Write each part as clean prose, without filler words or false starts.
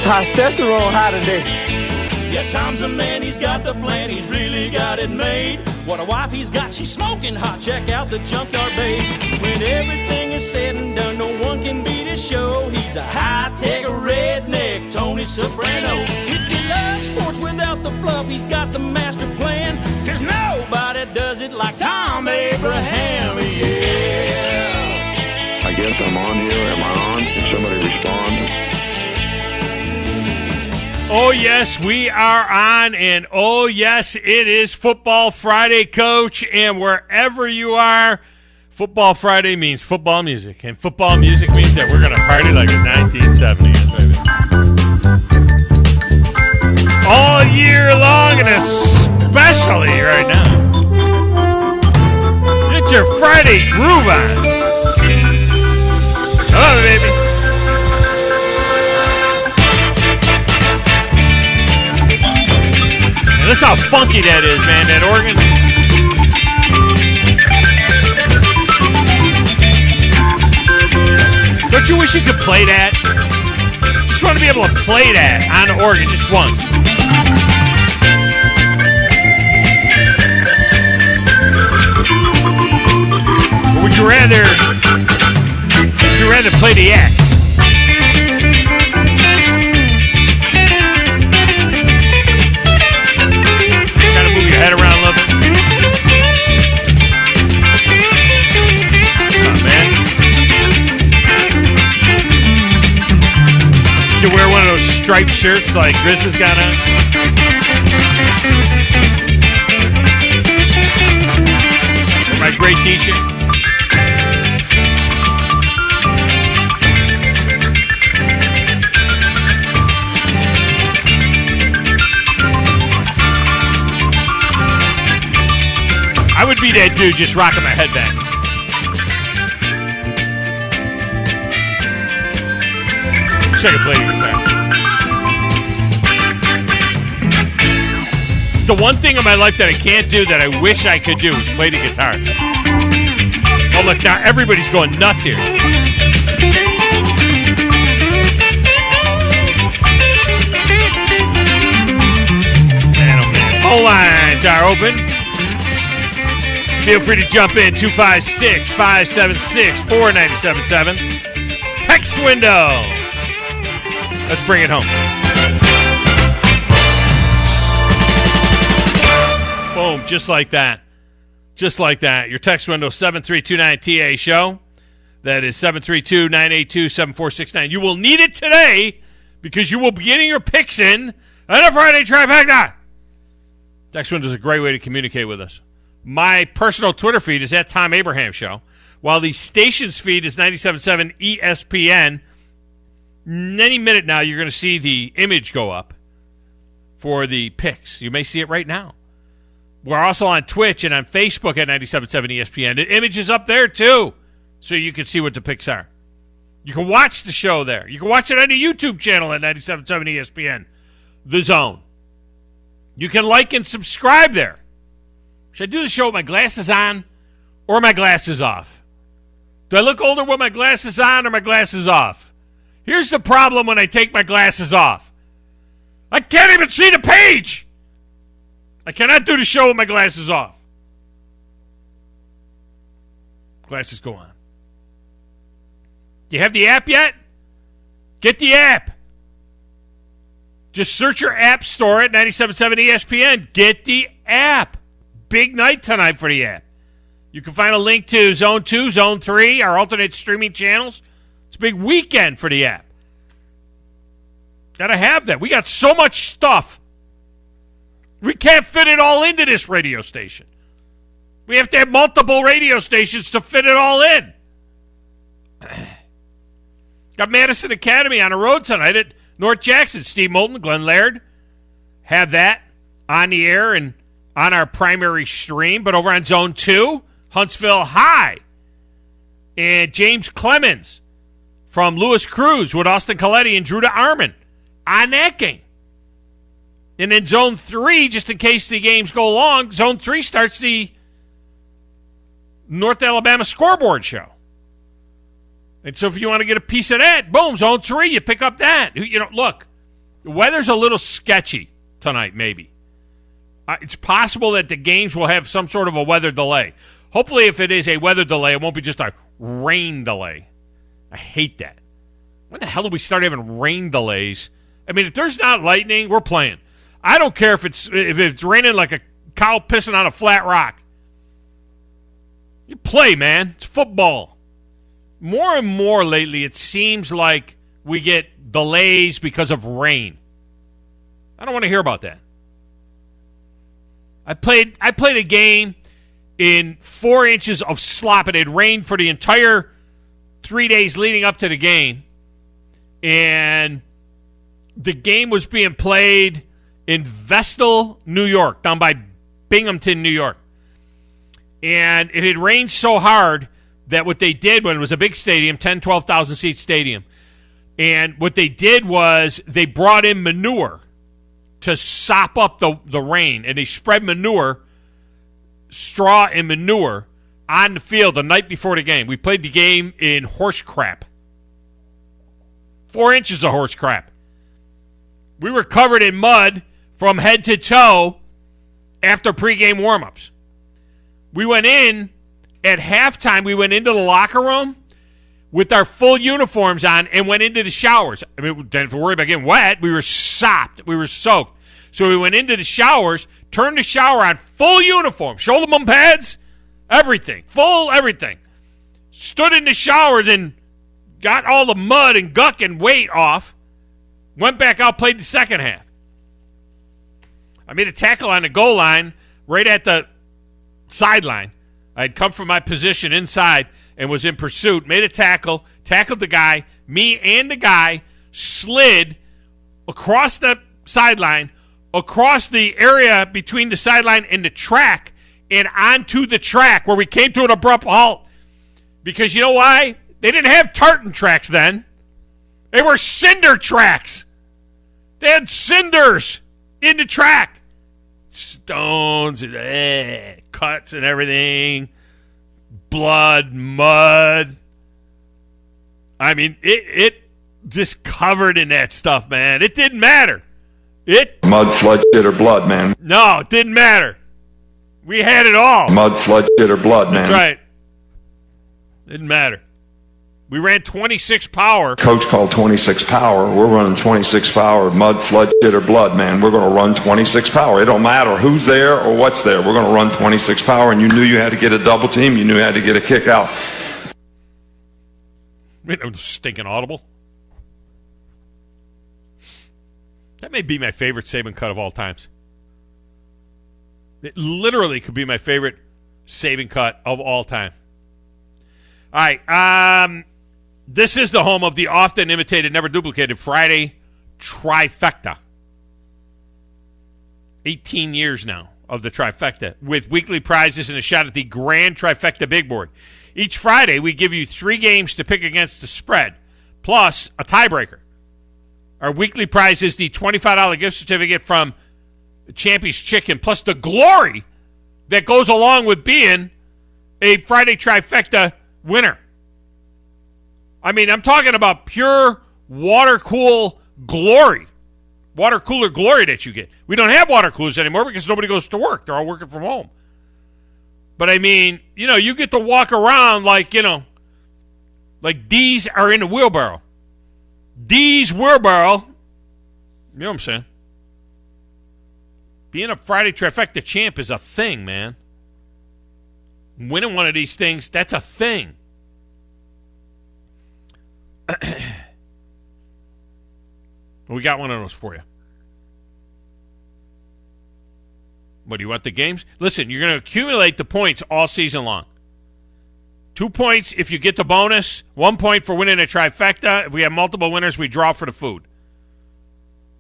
testosterone high today. Yeah, Tom's a man, he's got the plan, he's really got it made. What a wife he's got, she's smoking hot, check out the junkyard babe. When everything is said and done, no one can beat his show. He's a high-tech redneck, Tony Soprano. If you love sports without the fluff, he's got the master plan. Cause nobody does it like Thom Abraham, yeah. I guess I'm on here, am I on? Can somebody respond? Oh, yes, we are on, and oh, yes, it is Football Friday, Coach, and wherever you are, Football Friday means football music, and football music means that we're going to party like the 1970s, baby. All year long, and especially right now. Get your Friday groove on. I love it, baby. That's how funky that is, man, that organ. Don't you wish you could play that? Just want to be able to play that on the organ just once. Or would you rather play the axe? Head around a little bit. Oh, man. You wear one of those striped shirts like Grizz has got on. Or my gray t-shirt. I would be that dude just rocking my head back. Wish I could play the guitar. It's the one thing in my life that I can't do that I wish I could do is play the guitar. Oh, look, now everybody's going nuts here. Man, oh, man. Phone lines are open. Feel free to jump in, 256-576-4977. Text window. Let's bring it home. Boom, just like that. Just like that. Your text window, 7329TA show. That is 732-982-7469. You will need it today because you will be getting your picks in on a Friday trifecta. Text window is a great way to communicate with us. My personal Twitter feed is at Thom Abraham Show, while the station's feed is 97.7 ESPN. Any minute now, you're going to see the image go up for the picks. You may see it right now. We're also on Twitch and on Facebook at 97.7 ESPN. The image is up there, too, so you can see what the picks are. You can watch the show there. You can watch it on the YouTube channel at 97.7 ESPN, The Zone. You can like and subscribe there. Should I do the show with my glasses on or my glasses off? Do I look older with my glasses on or my glasses off? Here's the problem when I take my glasses off. I can't even see the page. I cannot do the show with my glasses off. Glasses go on. Do you have the app yet? Get the app. Just search your app store at 97.7 ESPN. Get the app. Big night tonight for the app. You can find a link to Zone 2, Zone 3, our alternate streaming channels. It's a big weekend for the app. Gotta have that. We got so much stuff. We can't fit it all into this radio station. We have to have multiple radio stations to fit it all in. Got Madison Academy on the road tonight at North Jackson. Steve Moulton, Glenn Laird have that on the air and on our primary stream. But over on Zone 2, Huntsville High and James Clemens from Lewis Cruz with Austin Coletti and Drew DeArmond on that game. And then Zone 3, just in case the games go long, Zone 3 starts the North Alabama Scoreboard Show. And so if you want to get a piece of that, boom, Zone 3, you pick up that. You know, look, The weather's a little sketchy tonight, maybe. It's possible that the games will have some sort of a weather delay. Hopefully, if it is a weather delay, it won't be just a rain delay. I hate that. When the hell did we start having rain delays? I mean, if there's not lightning, we're playing. I don't care if it's raining like a cow pissing on a flat rock. You play, man. It's football. More and more lately, it seems like we get delays because of rain. I don't want to hear about that. I played a game in 4 inches of slop. It had rained for the entire 3 days leading up to the game. And the game was being played in Vestal, New York, down by Binghamton, New York. And it had rained so hard that what they did when it was a big stadium, 10, 12,000 seat stadium, and what they did was they brought in manure to sop up the rain, and they spread manure, straw and manure, on the field the night before the game. We played the game in horse crap. 4 inches of horse crap. We were covered in mud from head to toe after pregame warm-ups. We went in, at halftime, we went into the locker room with our full uniforms on and went into the showers. I mean, didn't worry about getting wet. We were sopped. We were soaked. So we went into the showers, turned the shower on, full uniform, shoulder bump pads, everything, full everything. Stood in the showers and got all the mud and guck and weight off. Went back out, played the second half. I made a tackle on the goal line right at the sideline. I had come from my position inside and was in pursuit. Made a tackle, tackled the guy. Me and the guy slid across the sideline, across the area between the sideline and the track, and onto the track where we came to an abrupt halt. Because you know why? They didn't have tartan tracks then. They were cinder tracks. They had cinders in the track. Stones and cuts and everything. Blood, mud. I mean, it just covered in that stuff, man. It didn't matter. Mud, flood, shit, or blood, man. No, it didn't matter. We had it all. Mud, flood, shit, or blood, man. That's right. Didn't matter. We ran 26 power. Coach called 26 power. We're running 26 power. Mud, flood, shit, or blood, man. We're going to run 26 power. It don't matter who's there or what's there. We're going to run 26 power, and you knew you had to get a double team. You knew you had to get a kick out. Stinking audible. That may be my favorite Saban cut of all times. It literally could be my favorite Saban cut of all time. All right. This is the home of the often imitated, never duplicated Friday trifecta. 18 years now of the trifecta, with weekly prizes and a shot at the grand trifecta big board. Each Friday, we give you 3 games to pick against the spread, plus a tiebreaker. Our weekly prize is the $25 gift certificate from Champy's Chicken, plus the glory that goes along with being a Friday trifecta winner. I mean, I'm talking about pure water cooler glory that you get. We don't have water coolers anymore because nobody goes to work. They're all working from home. But I mean, you get to walk around like D's are in the wheelbarrow. D's wheelbarrow. You know what I'm saying? Being a Friday trifecta champ is a thing, man. Winning one of these things, that's a thing. We got one of those for you. What, do you want the games? Listen, you're going to accumulate the points all season long. 2 points if you get the bonus. 1 point for winning a trifecta. If we have multiple winners, we draw for the food.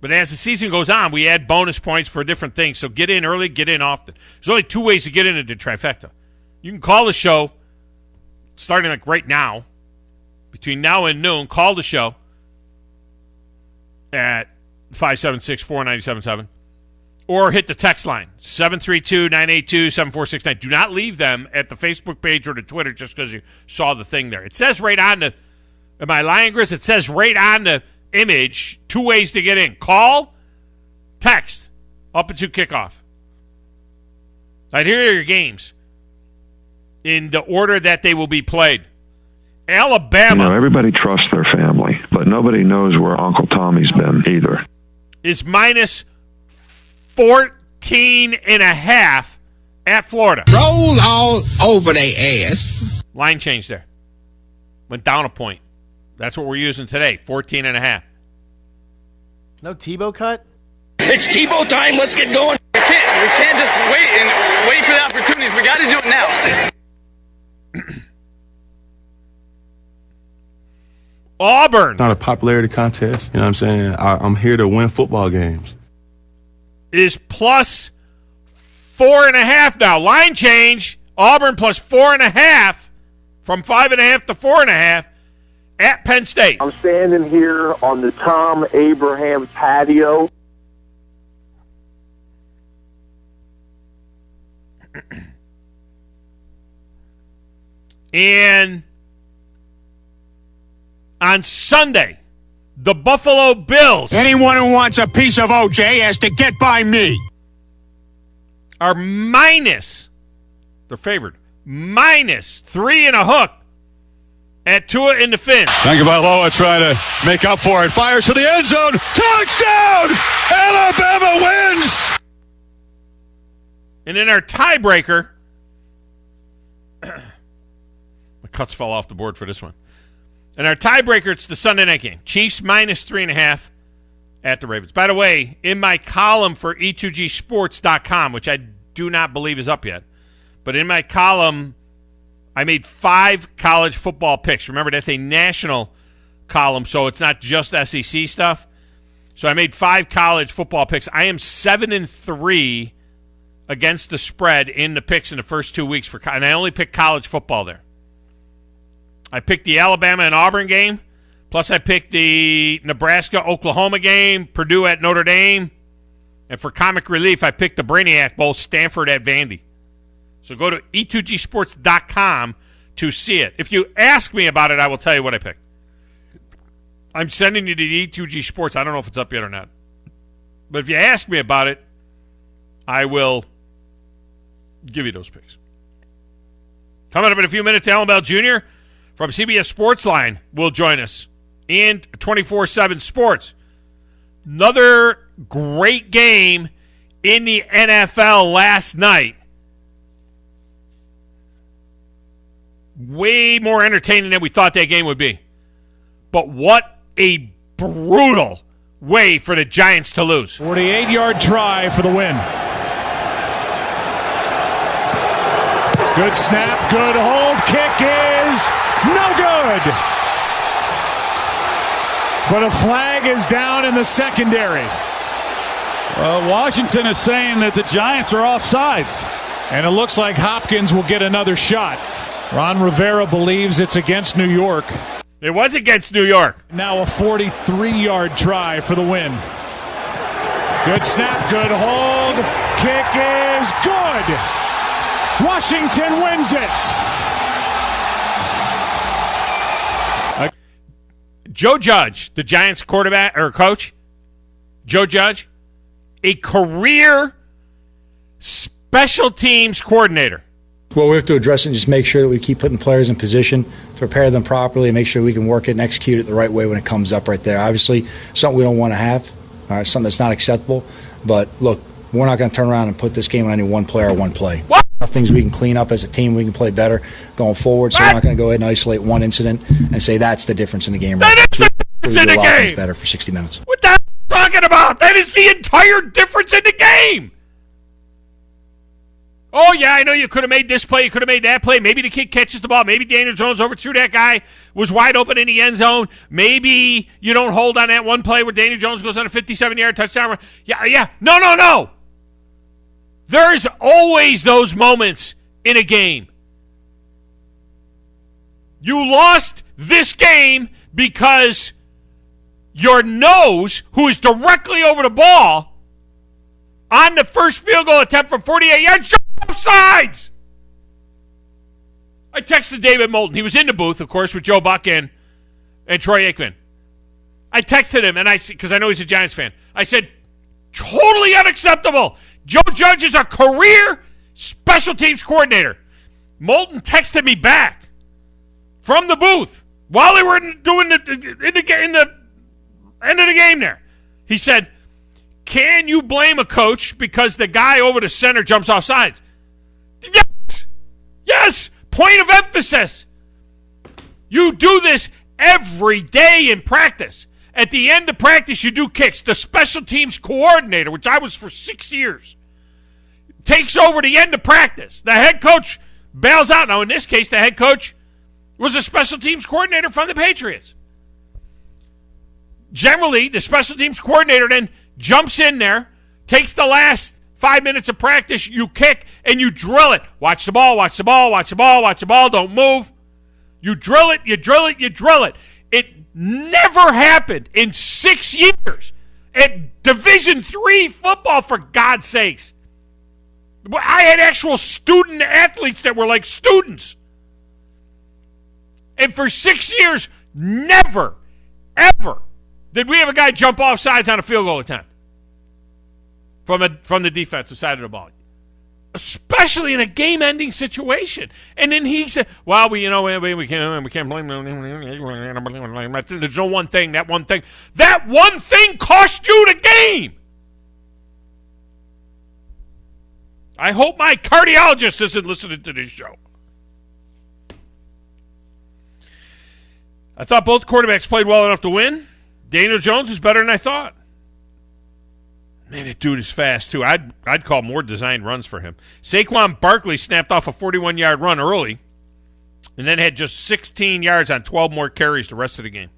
But as the season goes on, we add bonus points for different things. So get in early, get in often. There's only 2 ways to get into the trifecta. You can call the show, starting like right now, between now and noon. Call the show at 576-4977. Or hit the text line, 732-982-7469. Do not leave them at the Facebook page or the Twitter just because you saw the thing there. It says right on the, am I lying, Chris? It says right on the image, 2 ways to get in. Call, text, up until kickoff. Right, here are your games in the order that they will be played. Alabama. Everybody trusts their family, but nobody knows where Uncle Tommy's been either. Is minus 14.5 at Florida. Roll all over their ass. Line change there. Went down a point. That's what we're using today, 14.5. No Tebow cut? It's Tebow time. Let's get going. We can't just wait for the opportunities. We got to do it now. Auburn. It's not a popularity contest. You know what I'm saying? I'm here to win football games. Is plus 4.5 now. Line change. Auburn plus 4.5 from 5.5 to 4.5 at Penn State. I'm standing here on the Thom Abraham patio. And on Sunday, the Buffalo Bills. Anyone who wants a piece of OJ has to get by me. Are minus, they're favored, minus 3.5 at Tua in the Fins. Tagovailoa trying to make up for it. Fires to the end zone. Touchdown! Alabama wins! And in our tiebreaker, my cuts fell off the board for this one. In our tiebreaker, it's the Sunday night game. Chiefs minus 3.5 at the Ravens. By the way, in my column for E2Gsports.com, which I do not believe is up yet, but in my column, I made 5 college football picks. Remember, that's a national column, so it's not just SEC stuff. So I made 5 college football picks. I am 7-3 against the spread in the picks in the first 2 weeks, and I only picked college football there. I picked the Alabama and Auburn game, plus I picked the Nebraska-Oklahoma game, Purdue at Notre Dame, and for comic relief, I picked the Brainiac Bowl, Stanford at Vandy. So go to E2Gsports.com to see it. If you ask me about it, I will tell you what I picked. I'm sending you to E2G Sports. I don't know if it's up yet or not. But if you ask me about it, I will give you those picks. Coming up in a few minutes, Allan Bell Jr. from CBS Sportsline will join us. And 24/7 Sports. Another great game in the NFL last night. Way more entertaining than we thought that game would be. But what a brutal way for the Giants to lose. 48-yard try for the win. Good snap, good hold. Kick is no good. But a flag is down in the secondary. Washington is saying that the Giants are offsides. And it looks like Hopkins will get another shot. Ron Rivera believes it's against New York. It was against New York. Now a 43-yard try for the win. Good snap, good hold. Kick is good. Washington wins it. Joe Judge, the Giants quarterback or coach, Joe Judge, a career special teams coordinator. Well, we have to address it and just make sure that we keep putting players in position to prepare them properly and make sure we can work it and execute it the right way when it comes up right there. Obviously, something we don't want to have, something that's not acceptable. But, look, we're not going to turn around and put this game on any one player or one play. What? Things we can clean up as a team, we can play better going forward. So we're not going to go ahead and isolate one incident and say that's the difference in the game. That is the difference in the game. Better for 60 minutes. What the hell are you talking about? That is the entire difference in the game. Oh, yeah, I know you could have made this play. You could have made that play. Maybe the kid catches the ball. Maybe Daniel Jones overthrew that guy, was wide open in the end zone. Maybe you don't hold on that one play where Daniel Jones goes on a 57-yard touchdown. Yeah. No. There's always those moments in a game. You lost this game because your nose, who is directly over the ball, on the first field goal attempt from 48 yards, shot offsides. I texted David Moulton. He was in the booth, of course, with Joe Buck and Troy Aikman. I texted him, and because I know he's a Giants fan. I said, totally unacceptable. Joe Judge is a career special teams coordinator. Moulton texted me back from the booth while they were doing in the end of the game there. He said, can you blame a coach because the guy over the center jumps off sides? Yes! Yes! Point of emphasis. You do this every day in practice. At the end of practice, you do kicks. The special teams coordinator, which I was for 6 years, takes over the end of practice. The head coach bails out. Now, in this case, the head coach was a special teams coordinator from the Patriots. Generally, the special teams coordinator then jumps in there, takes the last 5 minutes of practice, you kick, and you drill it. Watch the ball, watch the ball, watch the ball, watch the ball, don't move. You drill it, you drill it, you drill it. It never happened in 6 years at Division III football, for God's sakes. I had actual student athletes that were like students. And for 6 years, never, ever did we have a guy jump off sides on a field goal attempt from the defensive side of the ball, especially in a game-ending situation. And then he said, "Well, we can't blame them. There's no one thing. That one thing cost you the game." I hope my cardiologist isn't listening to this show. I thought both quarterbacks played well enough to win. Daniel Jones was better than I thought. Man, that dude is fast, too. I'd call more designed runs for him. Saquon Barkley snapped off a 41-yard run early and then had just 16 yards on 12 more carries the rest of the game.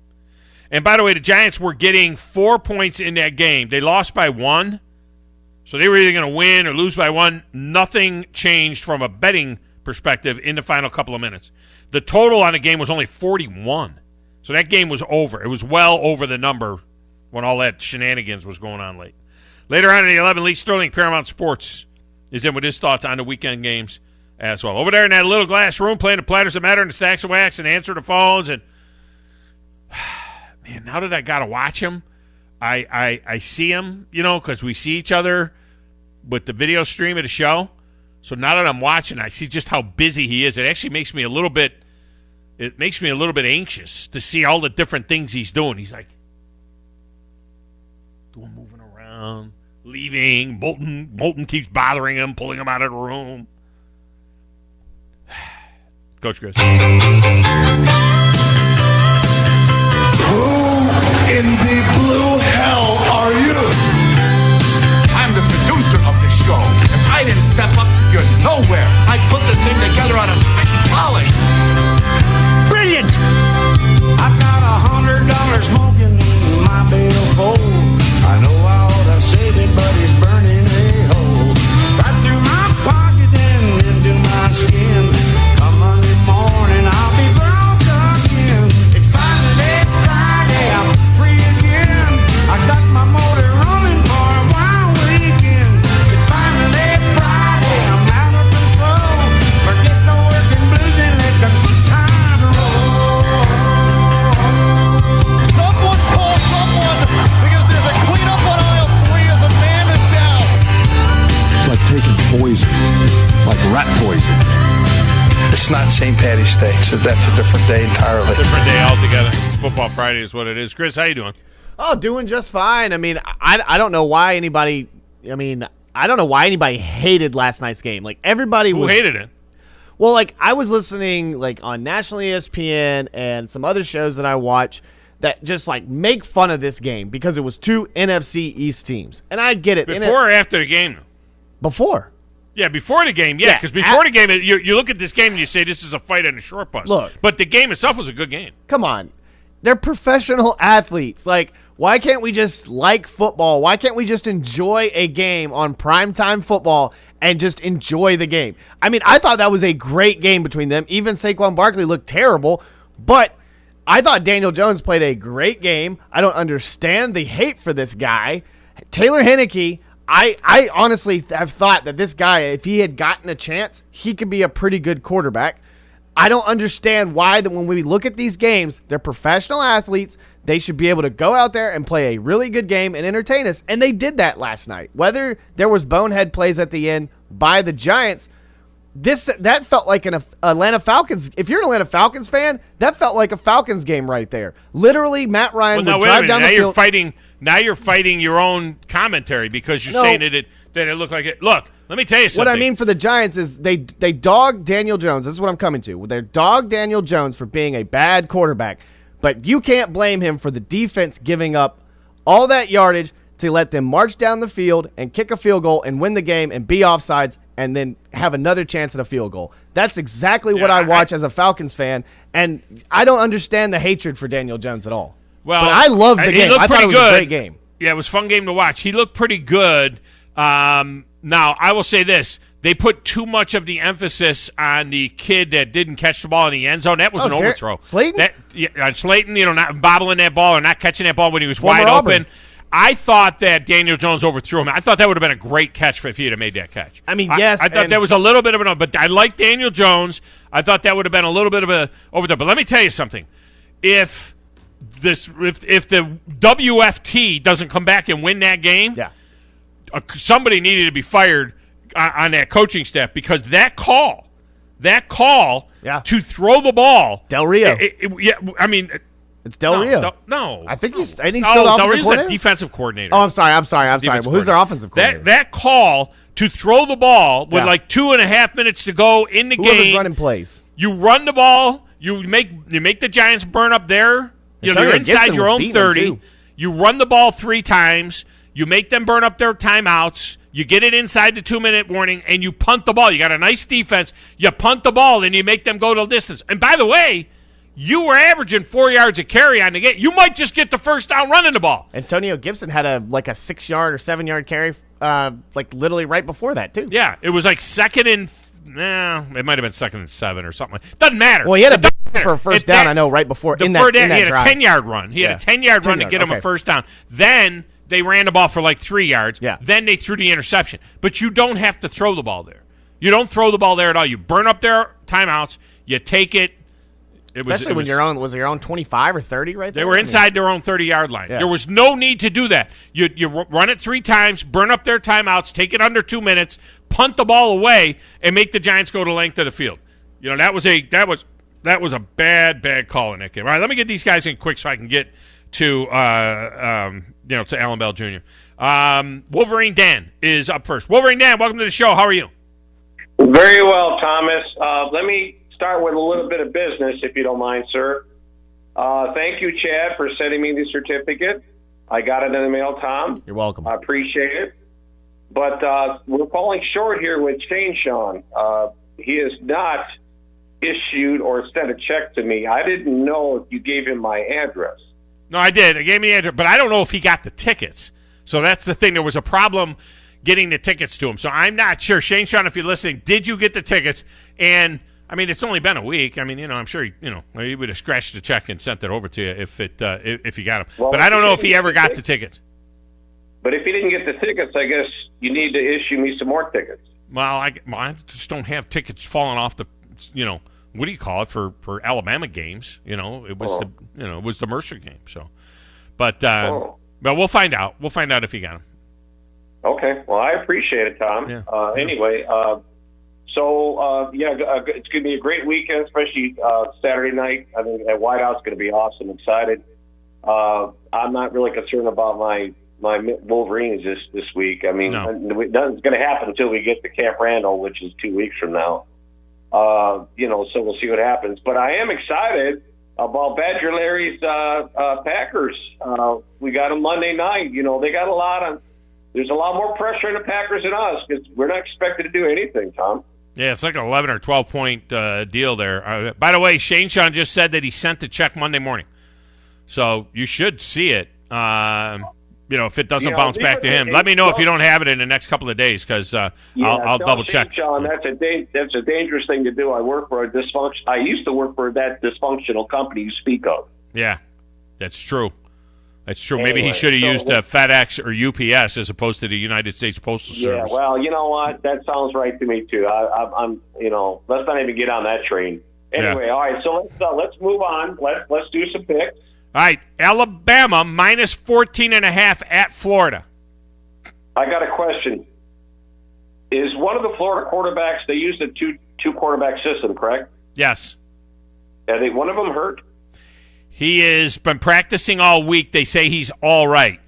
And by the way, the Giants were getting 4 points in that game. They lost by 1, so they were either going to win or lose by 1. Nothing changed from a betting perspective in the final couple of minutes. The total on the game was only 41. So that game was over. It was well over the number when all that shenanigans was going on late. Later on in the 11, Lee Sterling, Paramount Sports, is in with his thoughts on the weekend games as well. Over there in that little glass room, playing the Platters That Matter and the Stacks of Wax and answer the phones. And, man, now that I got to watch him, I see him, because we see each other with the video stream of the show. So now that I'm watching, I see just how busy he is. It actually makes me a little bit anxious to see all the different things he's doing. He's like moving around, leaving. Moulton keeps bothering him, pulling him out of the room. Coach Chris. Who in the blue hell are you? I'm the producer of the show. If I didn't step up, you're nowhere. I put the thing together on a polish. Brilliant! I've got $100 smoking in my billfold. I know I ought to save it, but it's burning a hole right through my pocket and into my skin. Come Monday morning, I'll be broke again. It's finally Friday, I'm free again. I got my motor running for a wild weekend. It's finally Friday, I'm out of control. Forget the working blues and let the good times roll. Someone call someone, because there's a cleanup on aisle 3 as a man is down. It's like taking poison, like rat poison. It's not St. Patty's Day, so that's a different day entirely. Different day altogether. Football Friday is what it is. Chris, how you doing? Oh, doing just fine. I mean, I don't know why anybody. I don't know why anybody hated last night's game. Like everybody Who hated it? Well, like I was listening like on national ESPN and some other shows that I watch that just like make fun of this game because it was two NFC East teams, and I get it. Before or after the game? Before. Yeah, before the game, yeah, because before the game, you look at this game and you say this is a fight on a short bus. Look. But the game itself was a good game. Come on. They're professional athletes. Like, why can't we just like football? Why can't we just enjoy a game on primetime football and just enjoy the game? I mean, I thought that was a great game between them. Even Saquon Barkley looked terrible, but I thought Daniel Jones played a great game. I don't understand the hate for this guy. Taylor Heinicke, I honestly have thought that this guy, if he had gotten a chance, he could be a pretty good quarterback. I don't understand why that when we look at these games, they're professional athletes. They should be able to go out there and play a really good game and entertain us. And they did that last night. Whether there was bonehead plays at the end by the Giants, that felt like an Atlanta Falcons. If you're an Atlanta Falcons fan, that felt like a Falcons game right there. Literally, Matt Ryan would drive down the field. Now you're fighting your own commentary because you're saying that it looked like it. Look, let me tell you something. What I mean for the Giants is they dog Daniel Jones. This is what I'm coming to. They dog Daniel Jones for being a bad quarterback, but you can't blame him for the defense giving up all that yardage to let them march down the field and kick a field goal and win the game and be offsides and then have another chance at a field goal. That's exactly what I watch as a Falcons fan, and I don't understand the hatred for Daniel Jones at all. Well, but I love the game. I thought it was a great game. Yeah, it was a fun game to watch. He looked pretty good. Now, I will say this. They put too much of the emphasis on the kid that didn't catch the ball in the end zone. That was an overthrow. Slayton? Slayton, not bobbling that ball or not catching that ball when he was wide open. I thought that Daniel Jones overthrew him. I thought that would have been a great catch if he had made that catch. I mean, yes. I thought that was a little bit of an – but I like Daniel Jones. I thought that would have been a little bit of a overthrow. But let me tell you something. If the WFT doesn't come back and win that game, somebody needed to be fired on that coaching staff because that call to throw the ball. Del Rio. It's Del Rio. No. I think he's still the offensive coordinator? A defensive coordinator. Oh, I'm sorry. Well, who's their offensive coordinator? That call to throw the ball with like 2.5 minutes to go in the game. Whoever's running plays. You run the ball. You make the Giants burn up their you're inside your own 30. You run the ball 3 times. You make them burn up their timeouts. You get it inside the 2-minute warning, and you punt the ball. You got a nice defense. You punt the ball, and you make them go to distance. And by the way, you were averaging 4 yards a carry on the game. You might just get the first down running the ball. Antonio Gibson had a 6-yard or 7-yard carry, literally right before that too. Yeah, it was like second and it might have been second and 7 or something. Doesn't matter. Well, he had for a first down. I know right before in that he had drive. A 10-yard run. He had a 10-yard run to get him a first down. Then they ran the ball for like 3 yards. Yeah. Then they threw the interception. But you don't have to throw the ball there. You don't throw the ball there at all. You burn up their timeouts. You take it. Especially when you're on, was it your own 25 or 30 right there? They were inside their own 30-yard line. Yeah. There was no need to do that. You run it 3 times, burn up their timeouts, take it under 2 minutes, punt the ball away, and make the Giants go to the length of the field. That was a bad call in that game. All right, let me get these guys in quick so I can get to to Allan Bell Jr. Wolverine Dan is up first. Wolverine Dan, welcome to the show. How are you? Very well, Thomas. Let me start with a little bit of business, if you don't mind, sir. Thank you, Chad, for sending me the certificate. I got it in the mail, Tom. You're welcome. I appreciate it. But we're falling short here with Shane Sean. He has not issued or sent a check to me. I didn't know if you gave him my address. No, I did. I gave him the address, but I don't know if he got the tickets. So that's the thing. There was a problem getting the tickets to him. So I'm not sure. Shane Sean, if you're listening, did you get the tickets? And it's only been a week. I'm sure he would have scratched the check and sent it over to you if you got them. Well, but I don't know if he ever got the tickets. But if he didn't get the tickets, I guess you need to issue me some more tickets. Well, I just don't have tickets falling off the, what do you call it for Alabama games? It was it was the Mercer game. So, but we'll find out. We'll find out if he got them. Okay. Well, I appreciate it, Tom. Yeah. Anyway. It's going to be a great weekend, especially Saturday night. I think that Whiteout's going to be awesome. Excited. I'm not really concerned about my Wolverines this week. Nothing's going to happen until we get to Camp Randall, which is 2 weeks from now. So we'll see what happens. But I am excited about Badger Larry's Packers. We got them Monday night. They got there's a lot more pressure on the Packers than us because we're not expected to do anything, Tom. Yeah, it's like an 11 or 12-point deal there. By the way, Shane Sean just said that he sent the check Monday morning. So you should see it, if it doesn't bounce back to him. Let me know if you don't have it in the next couple of days because I'll double-check. Sean, that's a dangerous thing to do. I used to work for that dysfunctional company you speak of. Yeah, that's true. That's true. Anyway, maybe he should have used FedEx or UPS as opposed to the United States Postal Service. Yeah, well, you know what? That sounds right to me too. I'm let's not even get on that train. Anyway, all right. So let's move on. Let's do some picks. All right, Alabama minus 14.5 at Florida. I got a question. Is one of the Florida quarterbacks, they use a two quarterback system, correct? Yes. Are they one of them hurt? He has been practicing all week. They say he's all right.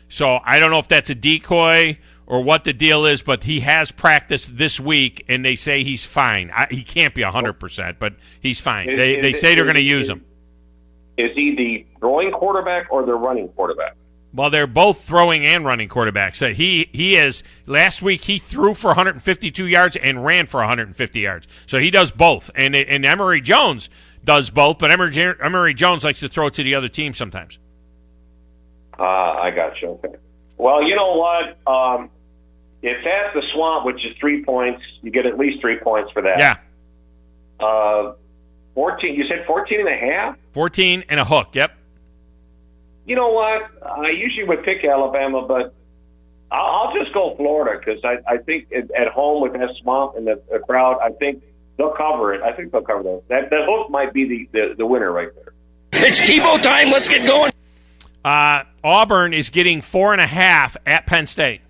So I don't know if that's a decoy or what the deal is, but he has practiced this week, and they say he's fine. He can't be 100%, but he's fine. They say they're going to use him. Is he the throwing quarterback or the running quarterback? Well, they're both throwing and running quarterbacks. So he is. Last week he threw for 152 yards and ran for 150 yards. So he does both. And Emory Jones does both, but Emory Jones likes to throw it to the other team sometimes. I got you. Okay. Well, you know what? It's at the Swamp, which is 3 points. You get at least 3 points for that. Yeah. 14. You said 14.5? 14 and a hook. Yep. You know what? I usually would pick Alabama, but I'll just go Florida because I think at home with that Swamp and the crowd, I think they'll cover it. I think they'll cover that. That hook might be the winner right there. It's TiVo time. Let's get going. Auburn is getting 4.5 at Penn State.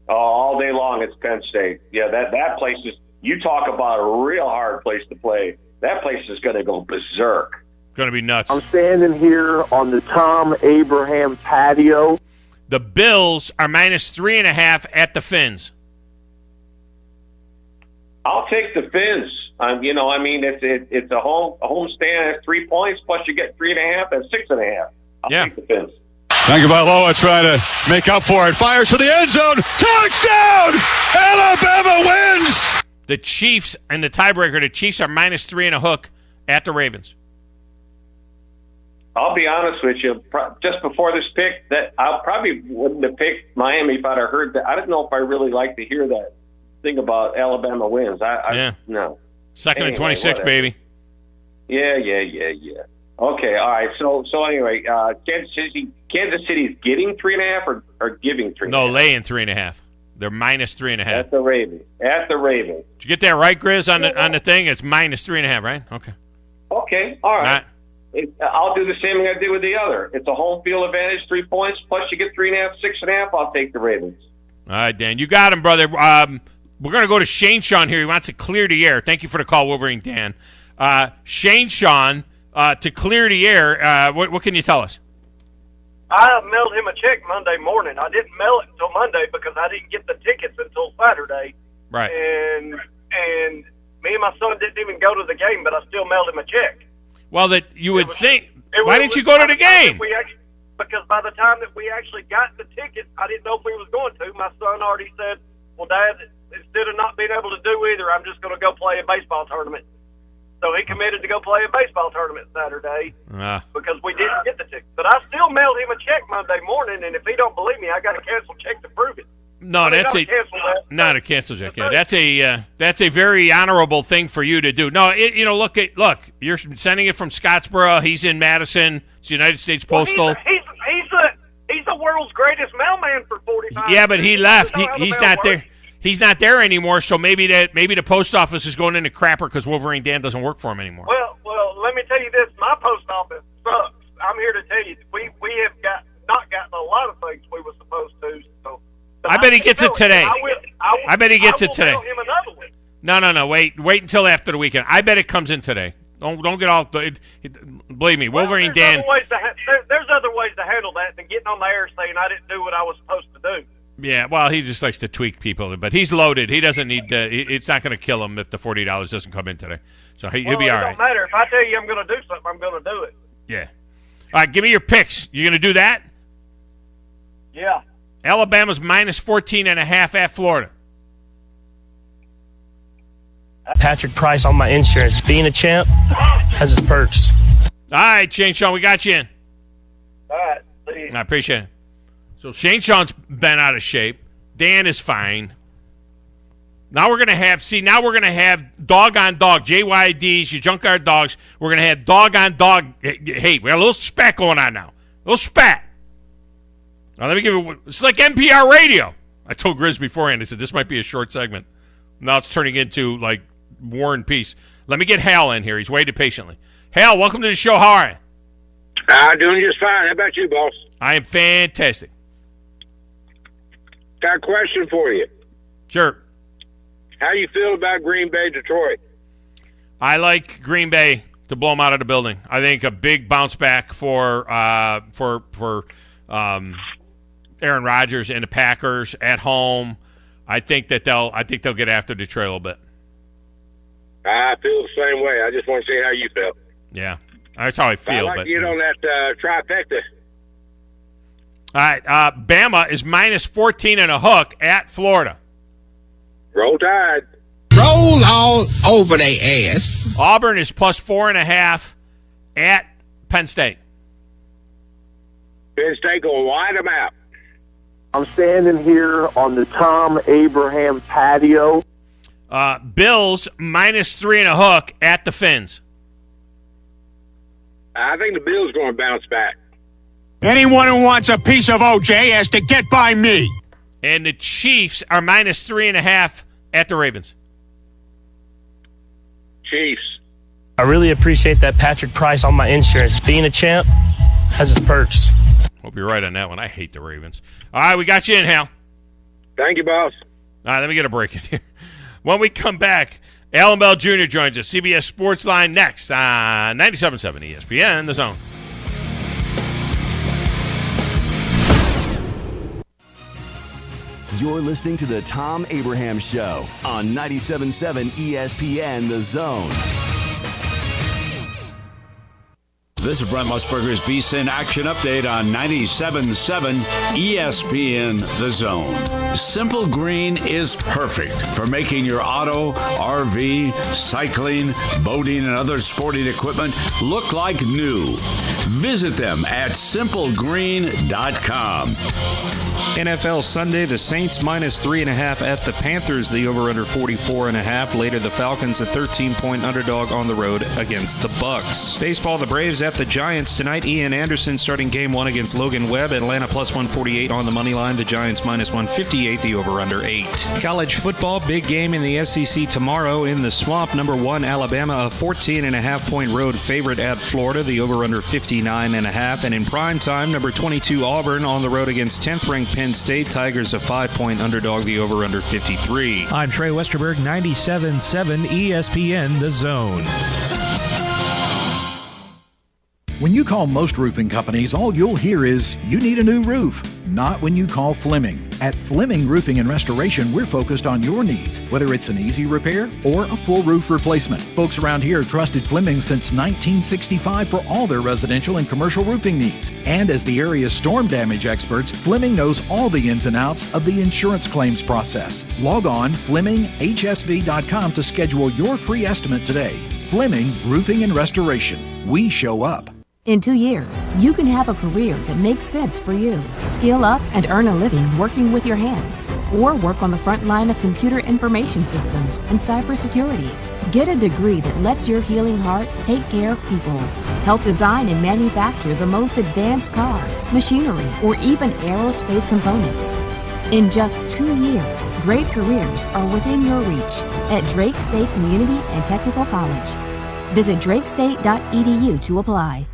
Oh, all day long it's Penn State. Yeah, that place is. You talk about a real hard place to play. That place is going to go berserk. Going to be nuts. I'm standing here on the Thom Abraham patio. The Bills are minus 3.5 at the Fins. I'll take the Fins. It's a home stand at 3 points, plus you get 3.5 and 6.5. I'll take the Fins. Tagovailoa trying to make up for it. Fires to the end zone. Touchdown! Alabama wins! The Chiefs and the tiebreaker. The Chiefs are minus 3 and a hook at the Ravens. I'll be honest with you. Just before this pick, that I probably wouldn't have picked Miami if I'd have heard that. I didn't know if I really like to hear that thing about Alabama wins. No. Second and 26, whatever. Baby. Yeah. Okay, all right. So anyway, Kansas City's getting 3.5 or giving 3.5? No, laying 3.5. They're minus 3.5. At the Ravens. Did you get that right, Grizz, on the thing? It's minus 3.5, right? Okay, all right. I'll do the same thing I did with the other. It's a home field advantage, 3 points, plus you get 3.5, 6.5. I'll take the Ravens. All right, Dan. You got him, brother. We're going to go to Shane Sean here. He wants to clear the air. Thank you for the call, Wolverine Dan. Shane Sean, to clear the air, what can you tell us? I mailed him a check Monday morning. I didn't mail it until Monday because I didn't get the tickets until Saturday. Right. And me and my son didn't even go to the game, but I still mailed him a check. Well, that you would think. Why didn't you go to the game? Because by the time that we actually got the tickets, I didn't know if we was going to. My son already said, well, Dad, instead of not being able to do either, I'm just going to go play a baseball tournament. So he committed to go play a baseball tournament Saturday because we didn't get the ticket. But I still mailed him a check Monday morning, and if he don't believe me, I got a canceled check to prove it. No, that's not a cancel check. Yeah, that's a very honorable thing for you to do. No, look, you're sending it from Scottsboro. He's in Madison. It's United States Postal. He's the world's greatest mailman for 45 years. Yeah, but he left. He's not there. He's not there anymore. So maybe the post office is going into crapper because Wolverine Dan doesn't work for him anymore. Well, let me tell you this: my post office sucks. I'm here to tell you we have not gotten a lot of things we were supposed to. So. I bet he gets it today. I bet he gets it today. Mail him another one. No. Wait until after the weekend. I bet it comes in today. Don't get all. Believe me, Wolverine Dan. There's other ways to handle that than getting on the air saying I didn't do what I was supposed to do. Yeah, well, he just likes to tweak people, but he's loaded. He doesn't need. It's not going to kill him if the $40 doesn't come in today. So he'll be all right. It don't matter if I tell you I'm going to do something. I'm going to do it. Yeah. All right, give me your picks. You going to do that? Yeah. Alabama's minus 14.5 at Florida. Patrick Price on my insurance. Being a champ has its perks. All right, Shane Sean, we got you in. All right. See you. I appreciate it. So Shane Sean's been out of shape. Dan is fine. Now we're gonna have dog on dog, JYDs, your junkyard dogs. We're gonna have dog on dog. Hey, we got a little spat going on now. A little spat. Now let me give you. It's like NPR radio. I told Grizz beforehand. I said this might be a short segment. Now it's turning into like War and Peace. Let me get Hal in here. He's waited patiently. Hal, welcome to the show. How are you? Doing just fine. How about you, boss? I am fantastic. Got a question for you. Sure. How you feel about Green Bay, Detroit? I like Green Bay to blow them out of the building. I think a big bounce back for Aaron Rodgers and the Packers at home. I think they'll get after Detroit a little bit. I feel the same way. I just want to see how you feel. Yeah, that's how I feel. I'd like to get on that trifecta. All right, Bama is minus 14 and a hook at Florida. Roll Tide. Roll all over their ass. Auburn is plus 4.5 at Penn State. Penn State going to wide them out. I'm standing here on the Thom Abraham patio. Bills minus 3 and a hook at the Fins. I think the Bills going to bounce back. Anyone who wants a piece of OJ has to get by me. And the Chiefs are minus 3.5 at the Ravens. Chiefs. I really appreciate that Patrick Price on my insurance. Being a champ has its perks. Hope you're right on that one. I hate the Ravens. All right, we got you in, Hal. Thank you, boss. All right, let me get a break in here. When we come back, Allan Bell Jr. joins us. CBS Sports Line next on 97.7 ESPN, The Zone. You're listening to the Thom Abraham Show on 97.7 ESPN, The Zone. This is Brent Musburger's VSiN Action Update on 97.7 ESPN The Zone. Simple Green is perfect for making your auto, RV, cycling, boating, and other sporting equipment look like new. Visit them at simplegreen.com. NFL Sunday, the Saints minus 3.5 at the Panthers. The over-under 44.5. Later, the Falcons a 13-point underdog on the road against the Bucks. Baseball, the Braves at the Giants tonight. Ian Anderson starting game 1 against Logan Webb. Atlanta plus 148 on the money line. The Giants minus 158. The over-under 8. College football, big game in the SEC tomorrow in the Swamp. Number 1 Alabama, a 14.5-point road favorite at Florida. The over-under 59.5. And in prime time, number 22 Auburn on the road against 10th-ranked Penn State. Tigers a 5-point underdog, the over-under 53. I'm Trey Westerberg, 97.7 ESPN The Zone. When you call most roofing companies, all you'll hear is, you need a new roof. Not when you call Fleming. At Fleming Roofing and Restoration, we're focused on your needs, whether it's an easy repair or a full roof replacement. Folks around here have trusted Fleming since 1965 for all their residential and commercial roofing needs. And as the area's storm damage experts, Fleming knows all the ins and outs of the insurance claims process. Log on FlemingHSV.com to schedule your free estimate today. Fleming Roofing and Restoration. We show up. In 2 years, you can have a career that makes sense for you. Skill up and earn a living working with your hands. Or work on the front line of computer information systems and cybersecurity. Get a degree that lets your healing heart take care of people. Help design and manufacture the most advanced cars, machinery, or even aerospace components. In just 2 years, great careers are within your reach at Drake State Community and Technical College. Visit drakestate.edu to apply.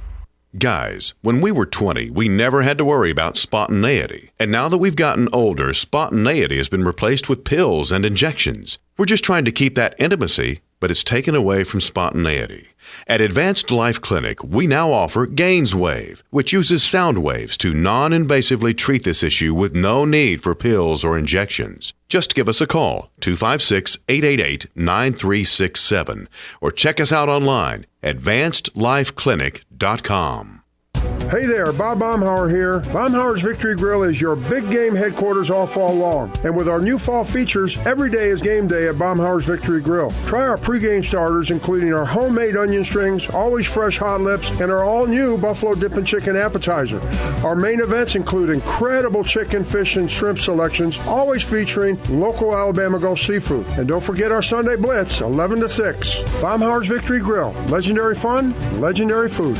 Guys, when we were 20, we never had to worry about spontaneity. And now that we've gotten older, spontaneity has been replaced with pills and injections. We're just trying to keep that intimacy, but it's taken away from spontaneity. At Advanced Life Clinic, we now offer GainsWave, which uses sound waves to non-invasively treat this issue with no need for pills or injections. Just give us a call, 256-888-9367, or check us out online, advancedlifeclinic.com. Hey there, Bob Baumhauer here. Baumhauer's Victory Grill is your big game headquarters all fall long. And with our new fall features, every day is game day at Baumhauer's Victory Grill. Try our pregame starters, including our homemade onion strings, always fresh hot lips, and our all-new Buffalo Dippin' Chicken appetizer. Our main events include incredible chicken, fish, and shrimp selections, always featuring local Alabama Gulf seafood. And don't forget our Sunday Blitz, 11 to 6. Baumhauer's Victory Grill. Legendary fun, legendary food.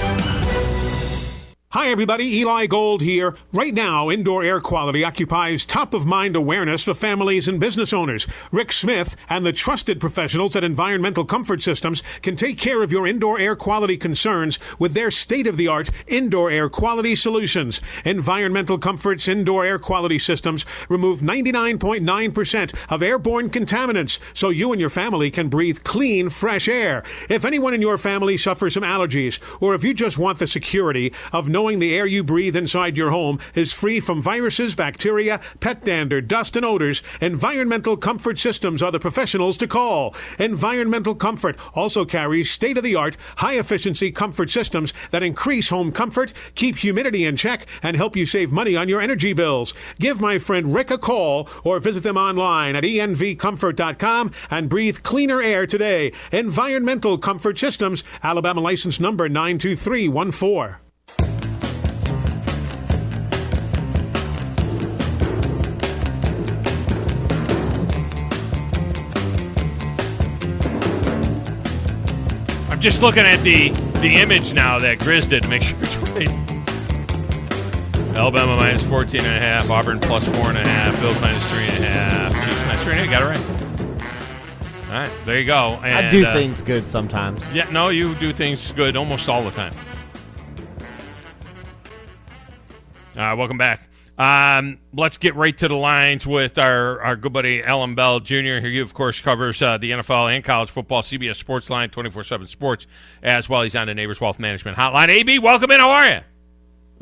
Hi, everybody. Eli Gold here. Right now, indoor air quality occupies top-of-mind awareness for families and business owners. Rick Smith and the trusted professionals at Environmental Comfort Systems can take care of your indoor air quality concerns with their state-of-the-art indoor air quality solutions. Environmental Comfort's indoor air quality systems remove 99.9% of airborne contaminants so you and your family can breathe clean, fresh air. If anyone in your family suffers from allergies, or if you just want the security of knowing the air you breathe inside your home is free from viruses, bacteria, pet dander, dust, and odors, Environmental Comfort Systems are the professionals to call. Environmental Comfort also carries state-of-the-art, high-efficiency comfort systems that increase home comfort, keep humidity in check, and help you save money on your energy bills. Give my friend Rick a call or visit them online at envcomfort.com and breathe cleaner air today. Environmental Comfort Systems, Alabama license number 92314. Just looking at the image now that Grizz did to make sure it's right. Alabama minus 14.5, Auburn plus 4.5, Bills minus 3.5, Chiefs minus 3.5. Got it right. All right, there you go. And, I do things good sometimes. Yeah, no, you do things good almost all the time. Welcome back. Let's get right to the lines with our good buddy Allan Bell Jr. He, of course, covers the NFL and college football, CBS Sports Line, 24/7 Sports, as well. He's on the Neighbors Wealth Management Hotline. AB, welcome in. How are you?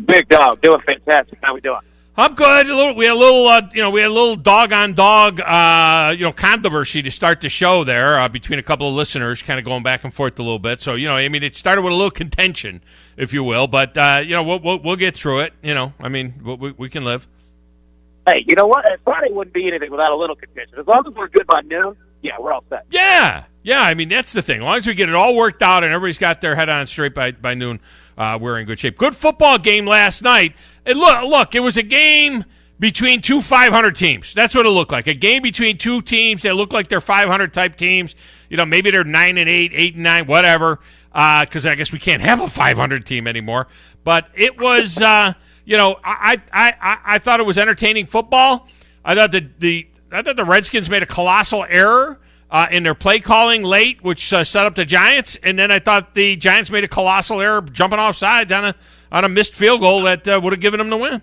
Big dog, doing fantastic. How we doing? I'm good. We had a little dog on dog, controversy to start the show there between a couple of listeners, kind of going back and forth a little bit. So, it started with a little contention, if you will, but we'll get through it. We can live. Hey, you know what? Friday wouldn't be anything without a little contention. As long as we're good by noon, yeah, we're all set. Yeah. That's the thing. As long as we get it all worked out and everybody's got their head on straight by noon, we're in good shape. Good football game last night. And look, it was a game between two 500 teams. That's what it looked like. A game between two teams that look like they're 500 type teams. Maybe they're 9-8, 8-9, whatever. Because I guess we can't have a 500 team anymore. But it was, I thought it was entertaining football. I thought the Redskins made a colossal error in their play calling late, which set up the Giants, and then I thought the Giants made a colossal error jumping off sides on a missed field goal that would have given them the win.